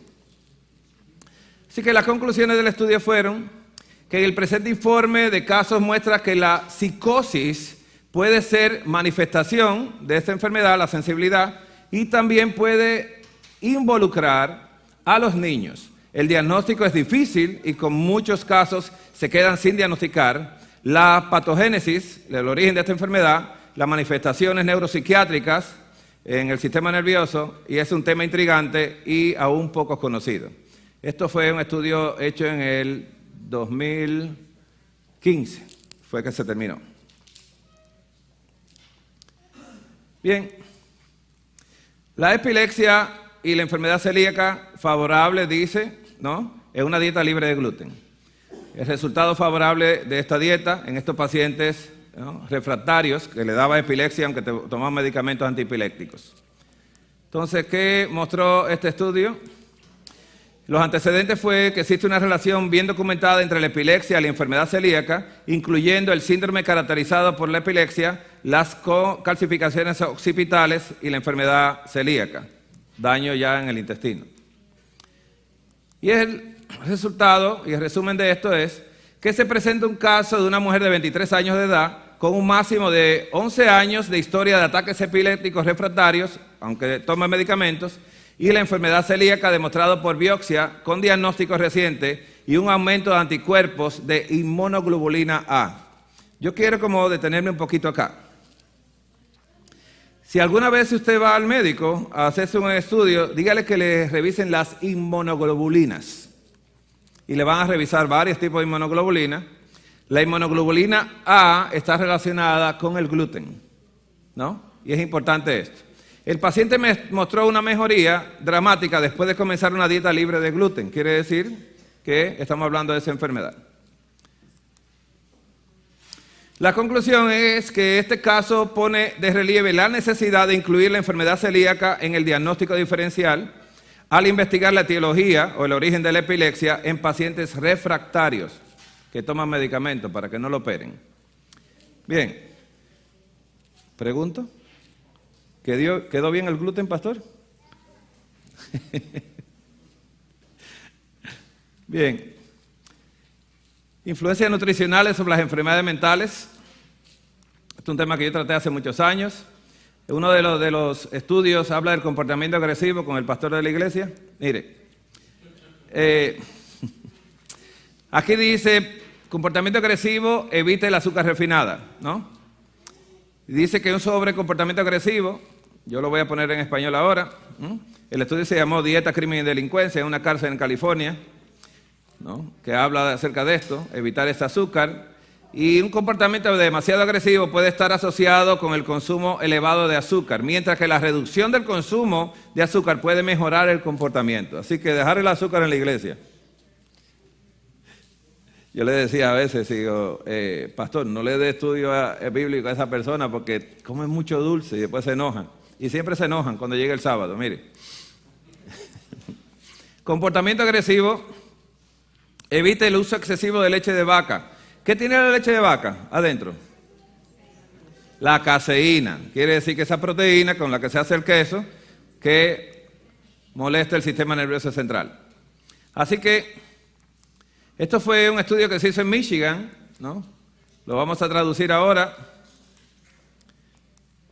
Speaker 2: Así que las conclusiones del estudio fueron que el presente informe de casos muestra que la psicosis puede ser manifestación de esta enfermedad, la sensibilidad, y también puede involucrar a los niños. El diagnóstico es difícil y con muchos casos se quedan sin diagnosticar. La patogénesis, el origen de esta enfermedad, las manifestaciones neuropsiquiátricas en el sistema nervioso, y es un tema intrigante y aún poco conocido. Esto fue un estudio hecho en el 2015, fue que se terminó. Bien, la epilepsia y la enfermedad celíaca favorable, dice, ¿no? Es una dieta libre de gluten. El resultado favorable de esta dieta en estos pacientes, ¿no?, refractarios que le daba epilepsia aunque tomaban medicamentos antiepilépticos. Entonces, ¿qué mostró este estudio? Los antecedentes fue que existe una relación bien documentada entre la epilepsia y la enfermedad celíaca, incluyendo el síndrome caracterizado por la epilepsia, las calcificaciones occipitales y la enfermedad celíaca, daño ya en el intestino. Y el resultado y el resumen de esto es que se presenta un caso de una mujer de 23 años de edad con un máximo de 11 años de historia de ataques epilépticos refractarios, aunque toma medicamentos, y la enfermedad celíaca demostrado por biopsia con diagnóstico reciente y un aumento de anticuerpos de inmunoglobulina A. Yo quiero como detenerme un poquito acá. Si alguna vez usted va al médico a hacerse un estudio, dígale que le revisen las inmunoglobulinas. Y le van a revisar varios tipos de inmunoglobulina. La inmunoglobulina A está relacionada con el gluten, ¿no? Y es importante esto. El paciente me mostró una mejoría dramática después de comenzar una dieta libre de gluten. Quiere decir que estamos hablando de esa enfermedad. La conclusión es que este caso pone de relieve la necesidad de incluir la enfermedad celíaca en el diagnóstico diferencial al investigar la etiología o el origen de la epilepsia en pacientes refractarios que toman medicamentos para que no lo operen. Bien, pregunto, ¿quedó bien el gluten, pastor? Bien, influencias nutricionales sobre las enfermedades mentales. Este es un tema que yo traté hace muchos años. Uno de los estudios habla del comportamiento agresivo con el pastor de la iglesia. Mire, aquí dice, comportamiento agresivo, evite el azúcar refinada, ¿no? Dice que un sobrecomportamiento agresivo, yo lo voy a poner en español ahora, el estudio se llamó Dieta, Crimen y Delincuencia en una cárcel en California, ¿no?, que habla acerca de esto, evitar este azúcar. Y un comportamiento demasiado agresivo puede estar asociado con el consumo elevado de azúcar, mientras que la reducción del consumo de azúcar puede mejorar el comportamiento. Así que dejar el azúcar en la iglesia. Yo le decía a veces, digo, pastor, no le dé estudio bíblico a esa persona porque come mucho dulce y después se enojan. Y siempre se enojan cuando llega el sábado, mire. Comportamiento agresivo, evite el uso excesivo de leche de vaca. ¿Qué tiene la leche de vaca adentro? La caseína. Quiere decir que esa proteína con la que se hace el queso que molesta el sistema nervioso central. Así que esto fue un estudio que se hizo en Michigan, ¿no? Lo vamos a traducir ahora,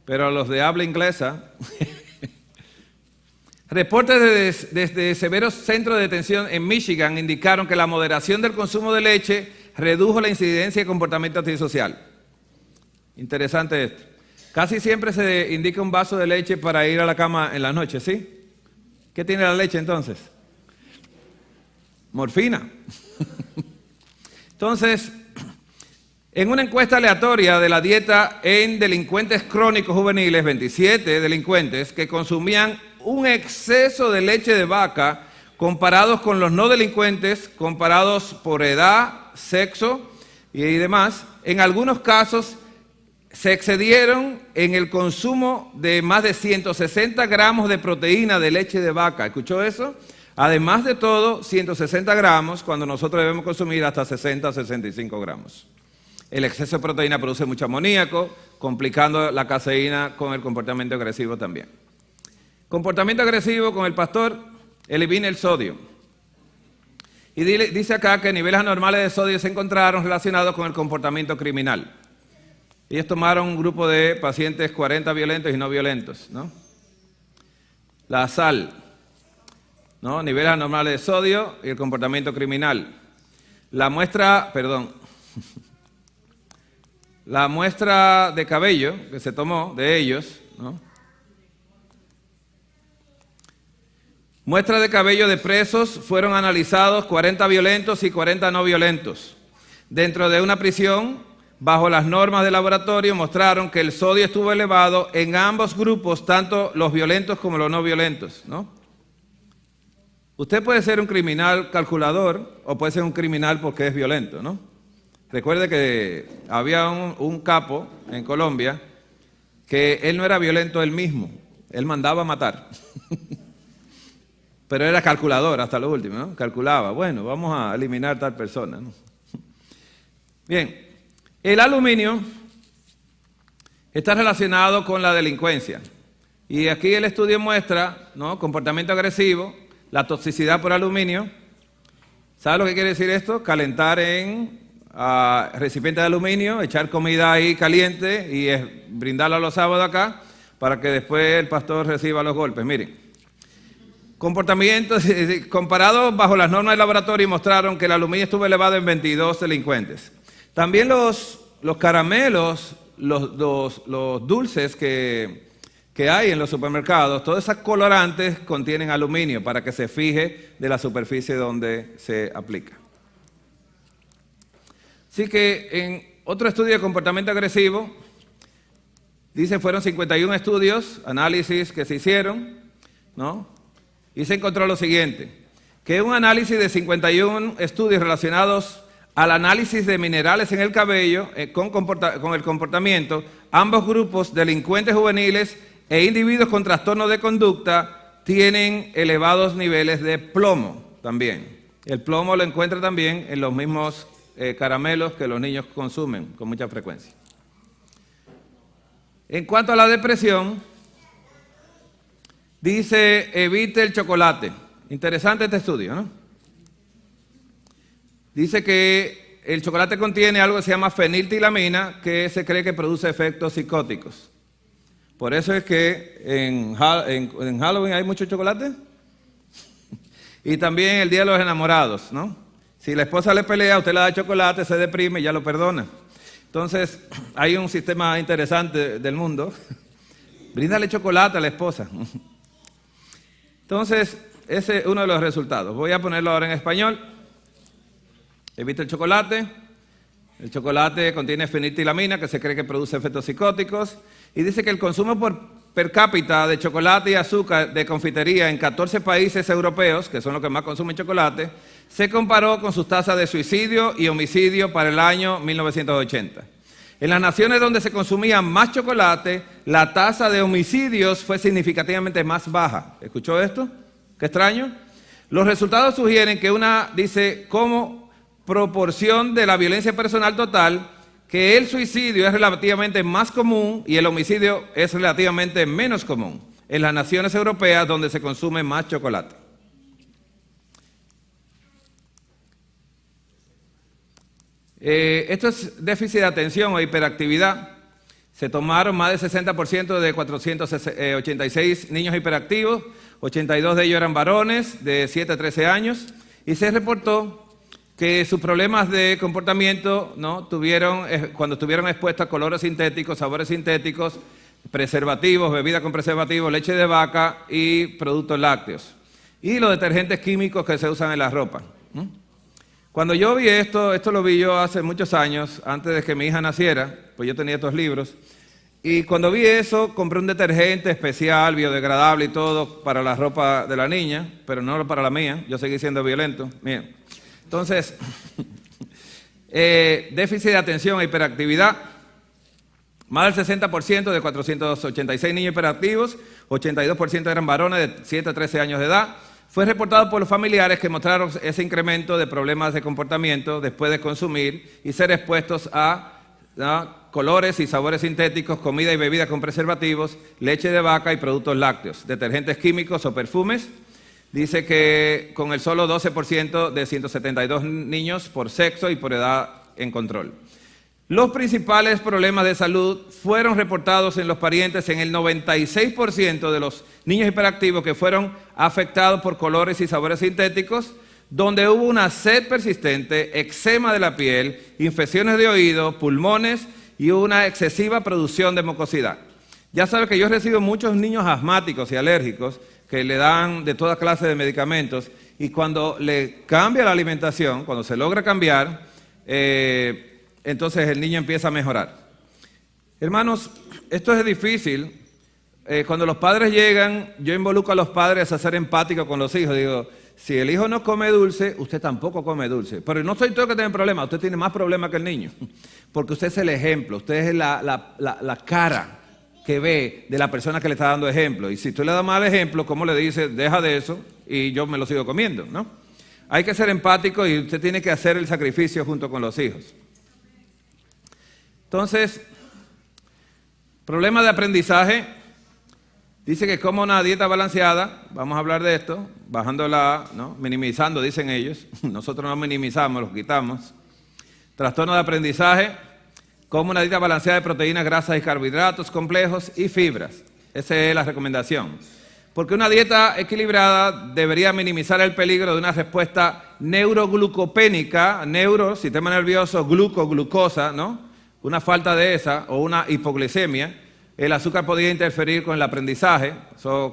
Speaker 2: pero a los de habla inglesa. Reportes desde severos centros de detención en Michigan indicaron que la moderación del consumo de leche redujo la incidencia de comportamiento antisocial. Interesante esto. Casi siempre se indica un vaso de leche para ir a la cama en la noche, ¿sí? ¿Qué tiene la leche entonces? Morfina. Entonces, en una encuesta aleatoria de la dieta en delincuentes crónicos juveniles, 27 delincuentes que consumían un exceso de leche de vaca comparados con los no delincuentes, comparados por edad, sexo y demás, en algunos casos se excedieron en el consumo de más de 160 gramos de proteína de leche de vaca. ¿Escuchó eso? Además de todo, 160 gramos cuando nosotros debemos consumir hasta 60 o 65 gramos. El exceso de proteína produce mucho amoníaco, complicando la caseína con el comportamiento agresivo también. Comportamiento agresivo con el pastor, elimina el sodio. Y dice acá que niveles anormales de sodio se encontraron relacionados con el comportamiento criminal. Ellos tomaron un grupo de pacientes 40 violentos y no violentos, ¿no? La sal, ¿no? Niveles anormales de sodio y el comportamiento criminal. La muestra de cabello que se tomó de ellos, ¿no? Muestras de cabello de presos fueron analizados, 40 violentos y 40 no violentos. Dentro de una prisión, bajo las normas del laboratorio, mostraron que el sodio estuvo elevado en ambos grupos, tanto los violentos como los no violentos, ¿no? Usted puede ser un criminal calculador o puede ser un criminal porque es violento, ¿no? Recuerde que había un capo en Colombia que él no era violento él mismo, él mandaba a matar. Pero era calculador hasta lo último, ¿no? Calculaba, bueno, vamos a eliminar tal persona, ¿no? Bien, el aluminio está relacionado con la delincuencia. Y aquí el estudio muestra, ¿no?, comportamiento agresivo, la toxicidad por aluminio. ¿Sabe lo que quiere decir esto? Calentar en recipiente de aluminio, echar comida ahí caliente y brindarla a los sábados acá para que después el pastor reciba los golpes. Miren, comportamientos comparados bajo las normas del laboratorio mostraron que el aluminio estuvo elevado en 22 delincuentes. También los caramelos, los dulces que hay en los supermercados, todos esos colorantes contienen aluminio para que se fije de la superficie donde se aplica. Así que en otro estudio de comportamiento agresivo, dice fueron 51 estudios, análisis que se hicieron, ¿no? Y se encontró lo siguiente, que un análisis de 51 estudios relacionados al análisis de minerales en el cabello con el comportamiento, ambos grupos, delincuentes juveniles e individuos con trastornos de conducta, tienen elevados niveles de plomo también. El plomo lo encuentra también en los mismos caramelos que los niños consumen con mucha frecuencia. En cuanto a la depresión, dice evite el chocolate. Interesante este estudio, ¿no? Dice que el chocolate contiene algo que se llama feniltilamina, que se cree que produce efectos psicóticos. Por eso es que en Halloween hay mucho chocolate. Y también el Día de los Enamorados, ¿no? Si la esposa le pelea, usted le da chocolate, se deprime y ya lo perdona. Entonces, hay un sistema interesante del mundo. Bríndale chocolate a la esposa. Entonces, ese es uno de los resultados. Voy a ponerlo ahora en español. Evita el chocolate. El chocolate contiene feniltilamina, que se cree que produce efectos psicóticos. Y dice que el consumo per cápita de chocolate y azúcar de confitería en 14 países europeos, que son los que más consumen chocolate, se comparó con sus tasas de suicidio y homicidio para el año 1980. En las naciones donde se consumía más chocolate, la tasa de homicidios fue significativamente más baja. ¿Escuchó esto? ¿Qué extraño? Los resultados sugieren que dice, como proporción de la violencia personal total, que el suicidio es relativamente más común y el homicidio es relativamente menos común en las naciones europeas donde se consume más chocolate. Esto es déficit de atención o hiperactividad. Se tomaron más del 60% de 486 niños hiperactivos, 82 de ellos eran varones de 7 a 13 años, y se reportó que sus problemas de comportamiento, ¿no?, cuando estuvieron expuestos a colores sintéticos, sabores sintéticos, preservativos, bebidas con preservativos, leche de vaca y productos lácteos. Y los detergentes químicos que se usan en la ropa. Cuando yo vi esto lo vi yo hace muchos años, antes de que mi hija naciera, pues yo tenía estos libros. Y cuando vi eso, compré un detergente especial, biodegradable y todo, para la ropa de la niña, pero no para la mía, yo seguí siendo violento. Miren. Entonces, déficit de atención e hiperactividad, más del 60% de 486 niños hiperactivos, 82% eran varones de 7 a 13 años de edad. Fue reportado por los familiares que mostraron ese incremento de problemas de comportamiento después de consumir y ser expuestos a colores y sabores sintéticos, comida y bebida con preservativos, leche de vaca y productos lácteos, detergentes químicos o perfumes. Dice que con el solo 12% de 172 niños por sexo y por edad en control. Los principales problemas de salud fueron reportados en los parientes en el 96% de los niños hiperactivos que fueron afectados por colores y sabores sintéticos, donde hubo una sed persistente, eczema de la piel, infecciones de oído, pulmones y una excesiva producción de mucosidad. Ya sabe que yo recibo muchos niños asmáticos y alérgicos que le dan de toda clase de medicamentos y cuando le cambia la alimentación, cuando se logra cambiar, entonces el niño empieza a mejorar. Hermanos, esto es difícil. Cuando los padres llegan, yo involucro a los padres a ser empáticos con los hijos. Digo, si el hijo no come dulce, usted tampoco come dulce. Pero no soy todo que tiene problemas, usted tiene más problemas que el niño. Porque usted es el ejemplo, usted es la cara que ve de la persona que le está dando ejemplo. Y si tú le das mal ejemplo, ¿cómo le dice, deja de eso y yo me lo sigo comiendo, ¿no? Hay que ser empático y usted tiene que hacer el sacrificio junto con los hijos. Entonces, problema de aprendizaje. Dice que como una dieta balanceada, vamos a hablar de esto, bajándola, ¿no? Minimizando, dicen ellos. Nosotros no minimizamos, lo quitamos. Trastorno de aprendizaje, como una dieta balanceada de proteínas, grasas y carbohidratos complejos y fibras. Esa es la recomendación. Porque una dieta equilibrada debería minimizar el peligro de una respuesta neuroglucopénica, sistema nervioso, glucosa, ¿no? Una falta de esa o una hipoglicemia. El azúcar podría interferir con el aprendizaje.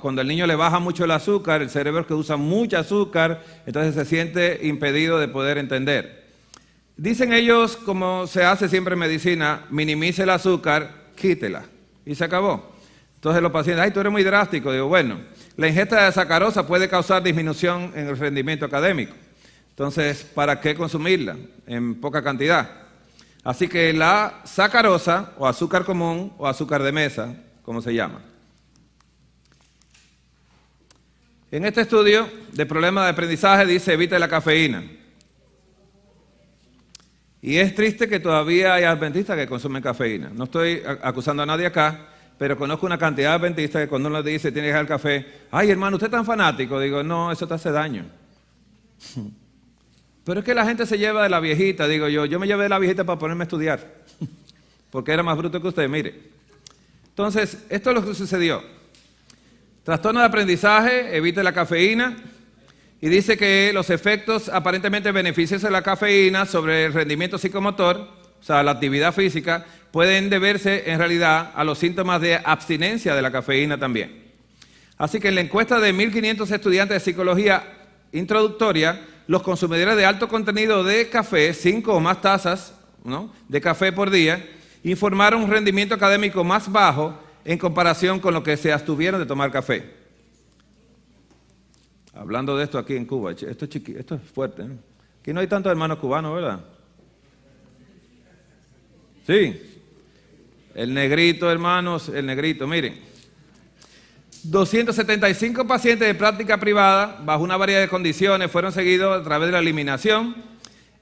Speaker 2: Cuando el niño le baja mucho el azúcar, el cerebro que usa mucho azúcar, entonces se siente impedido de poder entender. Dicen ellos, como se hace siempre en medicina, minimice el azúcar, quítela. Y se acabó. Entonces los pacientes, ay, tú eres muy drástico. Digo, bueno, la ingesta de sacarosa puede causar disminución en el rendimiento académico. Entonces, ¿para qué consumirla en poca cantidad? Así que la sacarosa, o azúcar común, o azúcar de mesa, como se llama. En este estudio de problemas de aprendizaje dice, evite la cafeína. Y es triste que todavía hay adventistas que consumen cafeína. No estoy acusando a nadie acá, pero conozco una cantidad de adventistas que cuando uno le dice, tiene que dejar el café, ay hermano, ¿usted es tan fanático? Digo, no, eso te hace daño. Pero es que la gente se lleva de la viejita, digo yo me llevé de la viejita para ponerme a estudiar, porque era más bruto que usted, mire. Entonces, esto es lo que sucedió. Trastorno de aprendizaje, evite la cafeína, y dice que los efectos aparentemente beneficiosos de la cafeína sobre el rendimiento psicomotor, o sea, la actividad física, pueden deberse en realidad a los síntomas de abstinencia de la cafeína también. Así que en la encuesta de 1.500 estudiantes de psicología introductoria, los consumidores de alto contenido de café, 5 o más tazas, ¿no?, de café por día, informaron un rendimiento académico más bajo en comparación con lo que se abstuvieron de tomar café. Hablando de esto aquí en Cuba, esto es fuerte, ¿eh? Aquí no hay tantos hermanos cubanos, ¿verdad? Sí. El negrito, hermanos, el negrito, miren. 275 pacientes de práctica privada, bajo una variedad de condiciones, fueron seguidos a través de la eliminación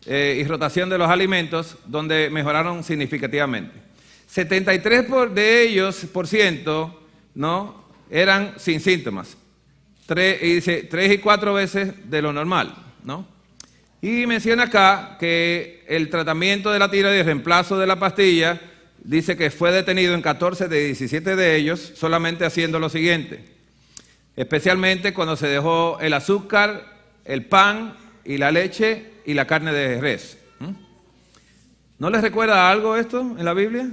Speaker 2: y rotación de los alimentos, donde mejoraron significativamente. 73% de ellos, ¿no?, eran sin síntomas. 3 y 4 veces de lo normal, ¿no? Y menciona acá que el tratamiento de la tiroides, reemplazo de la pastilla, dice que fue detenido en 14 de 17 de ellos, solamente haciendo lo siguiente. Especialmente cuando se dejó el azúcar, el pan y la leche y la carne de res. ¿No les recuerda algo esto en la Biblia?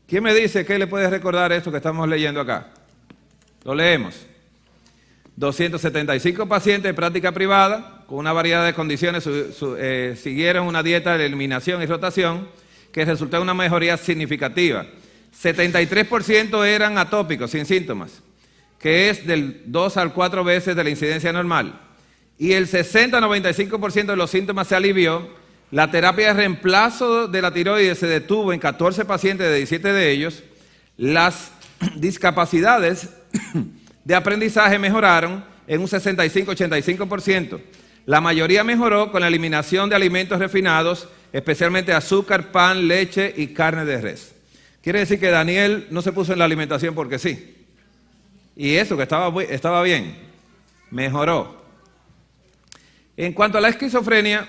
Speaker 2: ¿Quién me dice qué le puede recordar esto que estamos leyendo acá? Lo leemos. 275 pacientes de práctica privada, con una variedad de condiciones, siguieron una dieta de eliminación y rotación que resultó en una mejoría significativa. 73% eran atópicos, sin síntomas, que es del 2 al 4 veces de la incidencia normal. Y el 60-95% de los síntomas se alivió. La terapia de reemplazo de la tiroides se detuvo en 14 pacientes de 17 de ellos. Las discapacidades de aprendizaje mejoraron en un 65-85%. La mayoría mejoró con la eliminación de alimentos refinados, especialmente azúcar, pan, leche y carne de res. Quiere decir que Daniel no se puso en la alimentación porque sí. Y eso que estaba bien, mejoró. En cuanto a la esquizofrenia,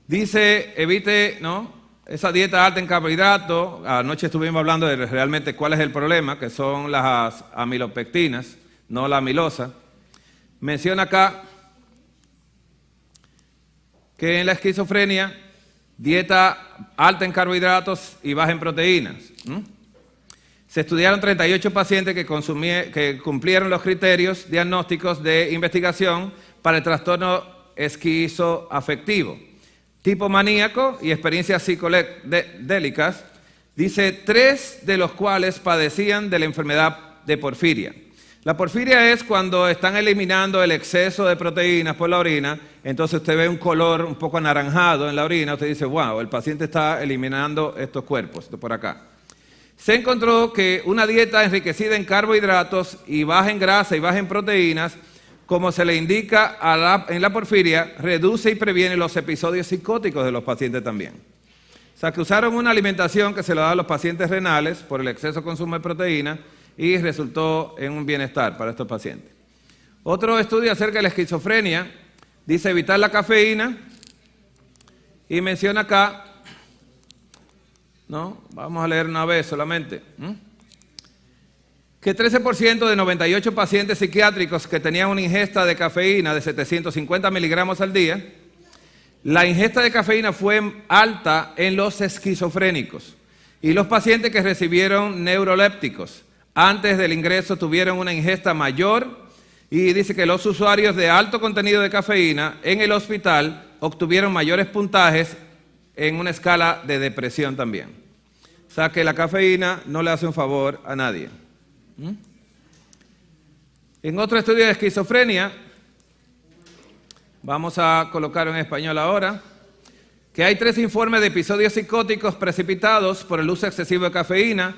Speaker 2: dice, evite, ¿no?, esa dieta alta en carbohidratos. Anoche estuvimos hablando de realmente cuál es el problema, que son las amilopectinas, no la amilosa. Menciona acá que en la esquizofrenia, dieta alta en carbohidratos y baja en proteínas. Se estudiaron 38 pacientes que cumplieron los criterios diagnósticos de investigación para el trastorno esquizoafectivo. tipo maníaco y experiencias psicodélicas, dice 3 de los cuales padecían de la enfermedad de porfiria. La porfiria es cuando están eliminando el exceso de proteínas por la orina, entonces usted ve un color un poco anaranjado en la orina, usted dice, wow, el paciente está eliminando estos cuerpos, esto por acá. Se encontró que una dieta enriquecida en carbohidratos y baja en grasa y baja en proteínas, como se le indica en la porfiria, reduce y previene los episodios psicóticos de los pacientes también. O sea, que usaron una alimentación que se le da a los pacientes renales por el exceso de consumo de proteína y resultó en un bienestar para estos pacientes. Otro estudio acerca de la esquizofrenia dice evitar la cafeína y menciona acá, ¿no? Vamos a leer una vez solamente, que 13% de 98 pacientes psiquiátricos que tenían una ingesta de cafeína de 750 miligramos al día, la ingesta de cafeína fue alta en los esquizofrénicos y los pacientes que recibieron neurolépticos antes del ingreso tuvieron una ingesta mayor y dice que los usuarios de alto contenido de cafeína en el hospital obtuvieron mayores puntajes en una escala de depresión también. O sea que la cafeína no le hace un favor a nadie. En otro estudio de esquizofrenia, vamos a colocar en español ahora, que hay 3 informes de episodios psicóticos precipitados por el uso excesivo de cafeína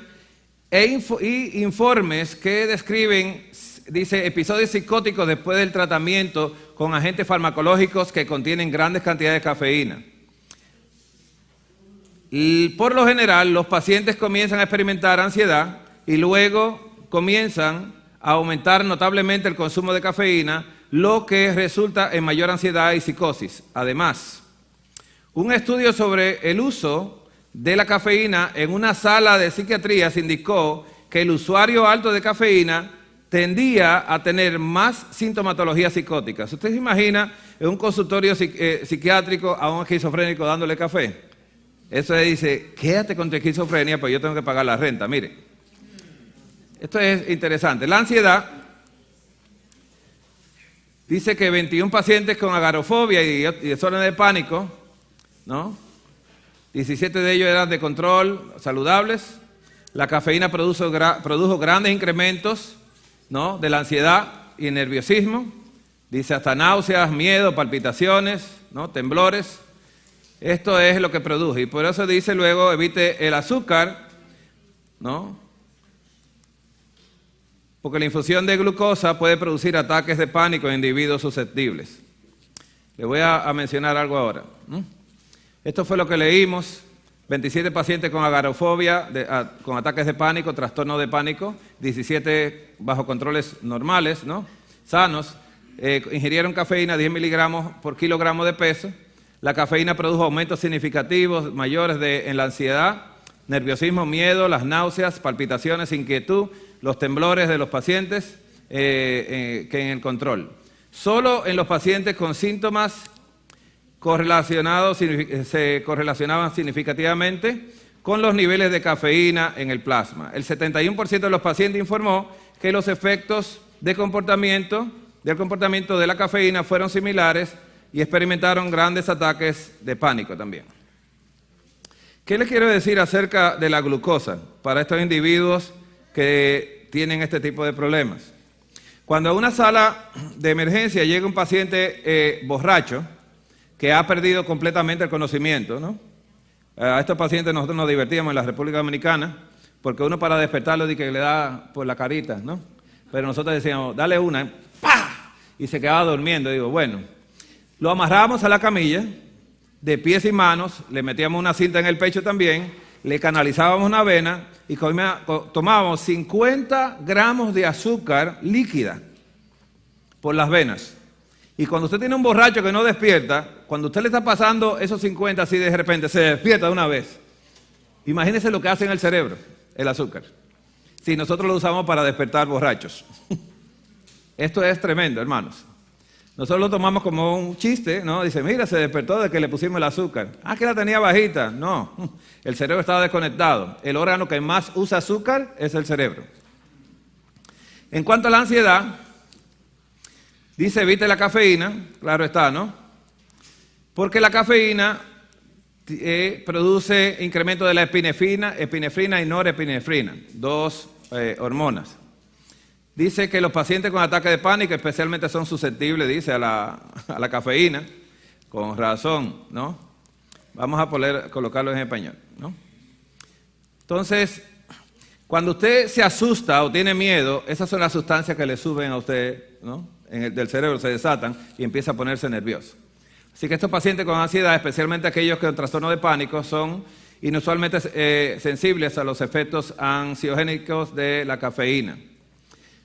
Speaker 2: y informes que describen, dice, episodios psicóticos después del tratamiento con agentes farmacológicos que contienen grandes cantidades de cafeína. Y por lo general, los pacientes comienzan a experimentar ansiedad y luego comienzan a aumentar notablemente el consumo de cafeína, lo que resulta en mayor ansiedad y psicosis. Además, un estudio sobre el uso de la cafeína en una sala de psiquiatría se indicó que el usuario alto de cafeína tendía a tener más sintomatología psicótica. ¿Usted se imagina en un consultorio psiquiátrico a un esquizofrénico dándole café? Eso le dice, quédate con tu esquizofrenia, pues yo tengo que pagar la renta. Mire, esto es interesante. La ansiedad, dice que 21 pacientes con agorafobia y desorden de pánico, ¿no? 17 de ellos eran de control, saludables. La cafeína produjo grandes incrementos, ¿no?, de la ansiedad y nerviosismo. Dice hasta náuseas, miedo, palpitaciones, ¿no?, temblores. Esto es lo que produjo. Y por eso dice luego, evite el azúcar, ¿no?, porque la infusión de glucosa puede producir ataques de pánico en individuos susceptibles. Le voy a mencionar algo ahora. Esto fue lo que leímos, 27 pacientes con agorafobia, con ataques de pánico, trastorno de pánico, 17 bajo controles normales, ¿no?, sanos, ingirieron cafeína 10 miligramos por kilogramo de peso. La cafeína produjo aumentos significativos mayores en la ansiedad, nerviosismo, miedo, las náuseas, palpitaciones, inquietud, los temblores de los pacientes que en el control. Solo en los pacientes con síntomas se correlacionaban significativamente con los niveles de cafeína en el plasma. El 71% de los pacientes informó que los efectos del comportamiento de la cafeína fueron similares y experimentaron grandes ataques de pánico también. ¿Qué les quiero decir acerca de la glucosa para estos individuos que tienen este tipo de problemas? Cuando a una sala de emergencia llega un paciente borracho, que ha perdido completamente el conocimiento, ¿no? A estos pacientes nosotros nos divertíamos en la República Dominicana, porque uno para despertarlo dice que le da por la carita, ¿no? Pero nosotros decíamos, dale una, ¡pah!, y se quedaba durmiendo. Digo, bueno, lo amarrábamos a la camilla, de pies y manos, le metíamos una cinta en el pecho también, le canalizábamos una vena y tomábamos 50 gramos de azúcar líquida por las venas. Y cuando usted tiene un borracho que no despierta, cuando usted le está pasando esos 50 así de repente, se despierta de una vez. Imagínese lo que hace en el cerebro, el azúcar. Si nosotros lo usamos para despertar borrachos. Esto es tremendo, hermanos. Nosotros lo tomamos como un chiste, ¿no? Dice, mira, se despertó de que le pusimos el azúcar. Ah, que la tenía bajita. No, el cerebro estaba desconectado. El órgano que más usa azúcar es el cerebro. En cuanto a la ansiedad, dice, evite la cafeína, claro está, ¿no? Porque la cafeína produce incremento de la epinefrina y norepinefrina, dos hormonas. Dice que los pacientes con ataque de pánico especialmente son susceptibles, dice, a la cafeína, con razón, ¿no? Vamos a colocarlo en español, ¿no? Entonces, cuando usted se asusta o tiene miedo, esas son las sustancias que le suben a usted, ¿no? Del cerebro se desatan y empieza a ponerse nervioso. Así que estos pacientes con ansiedad, especialmente aquellos con trastorno de pánico, son inusualmente sensibles a los efectos ansiogénicos de la cafeína.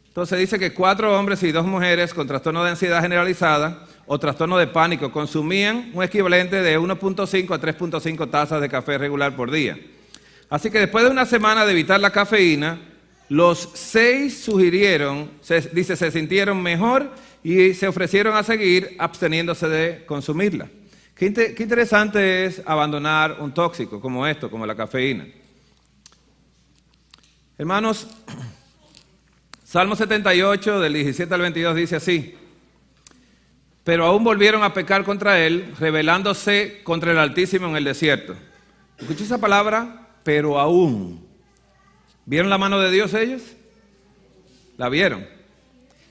Speaker 2: Entonces dice que 4 hombres y 2 mujeres con trastorno de ansiedad generalizada o trastorno de pánico consumían un equivalente de 1.5 a 3.5 tazas de café regular por día. Así que después de una semana de evitar la cafeína, los 6 se sintieron mejor y se ofrecieron a seguir absteniéndose de consumirla. Qué interesante es abandonar un tóxico como esto, como la cafeína. Hermanos, Salmo 78, del 17 al 22 dice así: pero aún volvieron a pecar contra él, rebelándose contra el Altísimo en el desierto. ¿Escuchó esa palabra? Pero aún. ¿Vieron la mano de Dios ellos? ¿La vieron?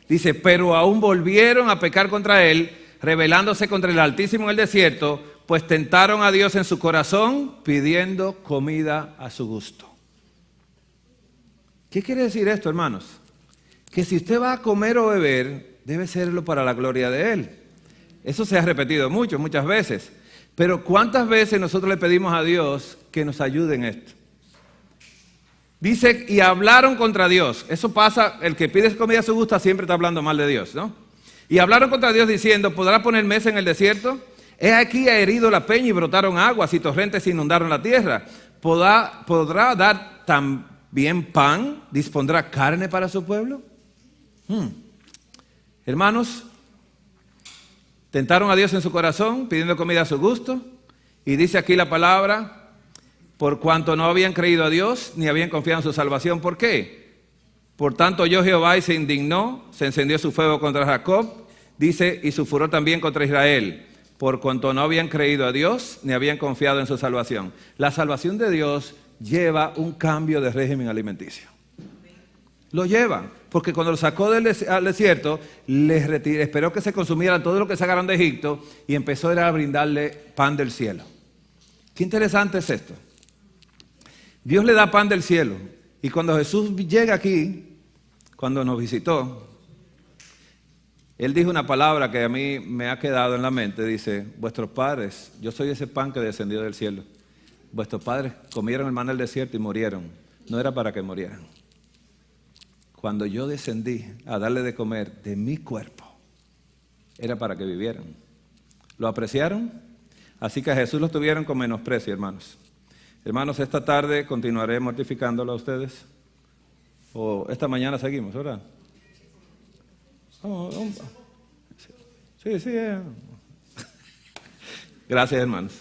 Speaker 2: Dice, pero aún volvieron a pecar contra él, rebelándose contra el Altísimo en el desierto, pues tentaron a Dios en su corazón, pidiendo comida a su gusto. ¿Qué quiere decir esto, hermanos? Que si usted va a comer o beber, debe serlo para la gloria de Él. Eso se ha repetido muchas veces. Pero ¿cuántas veces nosotros le pedimos a Dios que nos ayude en esto? Dice, y hablaron contra Dios. Eso pasa, el que pide comida a su gusto siempre está hablando mal de Dios, ¿no? Y hablaron contra Dios diciendo, ¿podrá poner mesa en el desierto? He aquí ha herido la peña y brotaron aguas y torrentes inundaron la tierra. ¿Podrá dar también pan? ¿Dispondrá carne para su pueblo? Hermanos, tentaron a Dios en su corazón, pidiendo comida a su gusto. Y dice aquí la palabra, por cuanto no habían creído a Dios, ni habían confiado en su salvación. ¿Por qué? Por tanto oyó Jehová y se indignó, se encendió su fuego contra Jacob, dice, y su furor también contra Israel, por cuanto no habían creído a Dios, ni habían confiado en su salvación. La salvación de Dios lleva un cambio de régimen alimenticio. Lo lleva, porque cuando lo sacó al desierto, esperó que se consumieran todo lo que sacaron de Egipto y empezó a brindarle pan del cielo. Qué interesante es esto. Dios le da pan del cielo. Y cuando Jesús llega aquí, cuando nos visitó, Él dijo una palabra que a mí me ha quedado en la mente. Dice, vuestros padres, yo soy ese pan que descendió del cielo. Vuestros padres comieron el maná del desierto y murieron. No era para que murieran. Cuando yo descendí a darle de comer de mi cuerpo, era para que vivieran. ¿Lo apreciaron? Así que a Jesús lo tuvieron con menosprecio, hermanos. Hermanos, esta tarde continuaré mortificándolo a ustedes. O esta mañana seguimos, ¿verdad? Sí. Gracias, hermanos.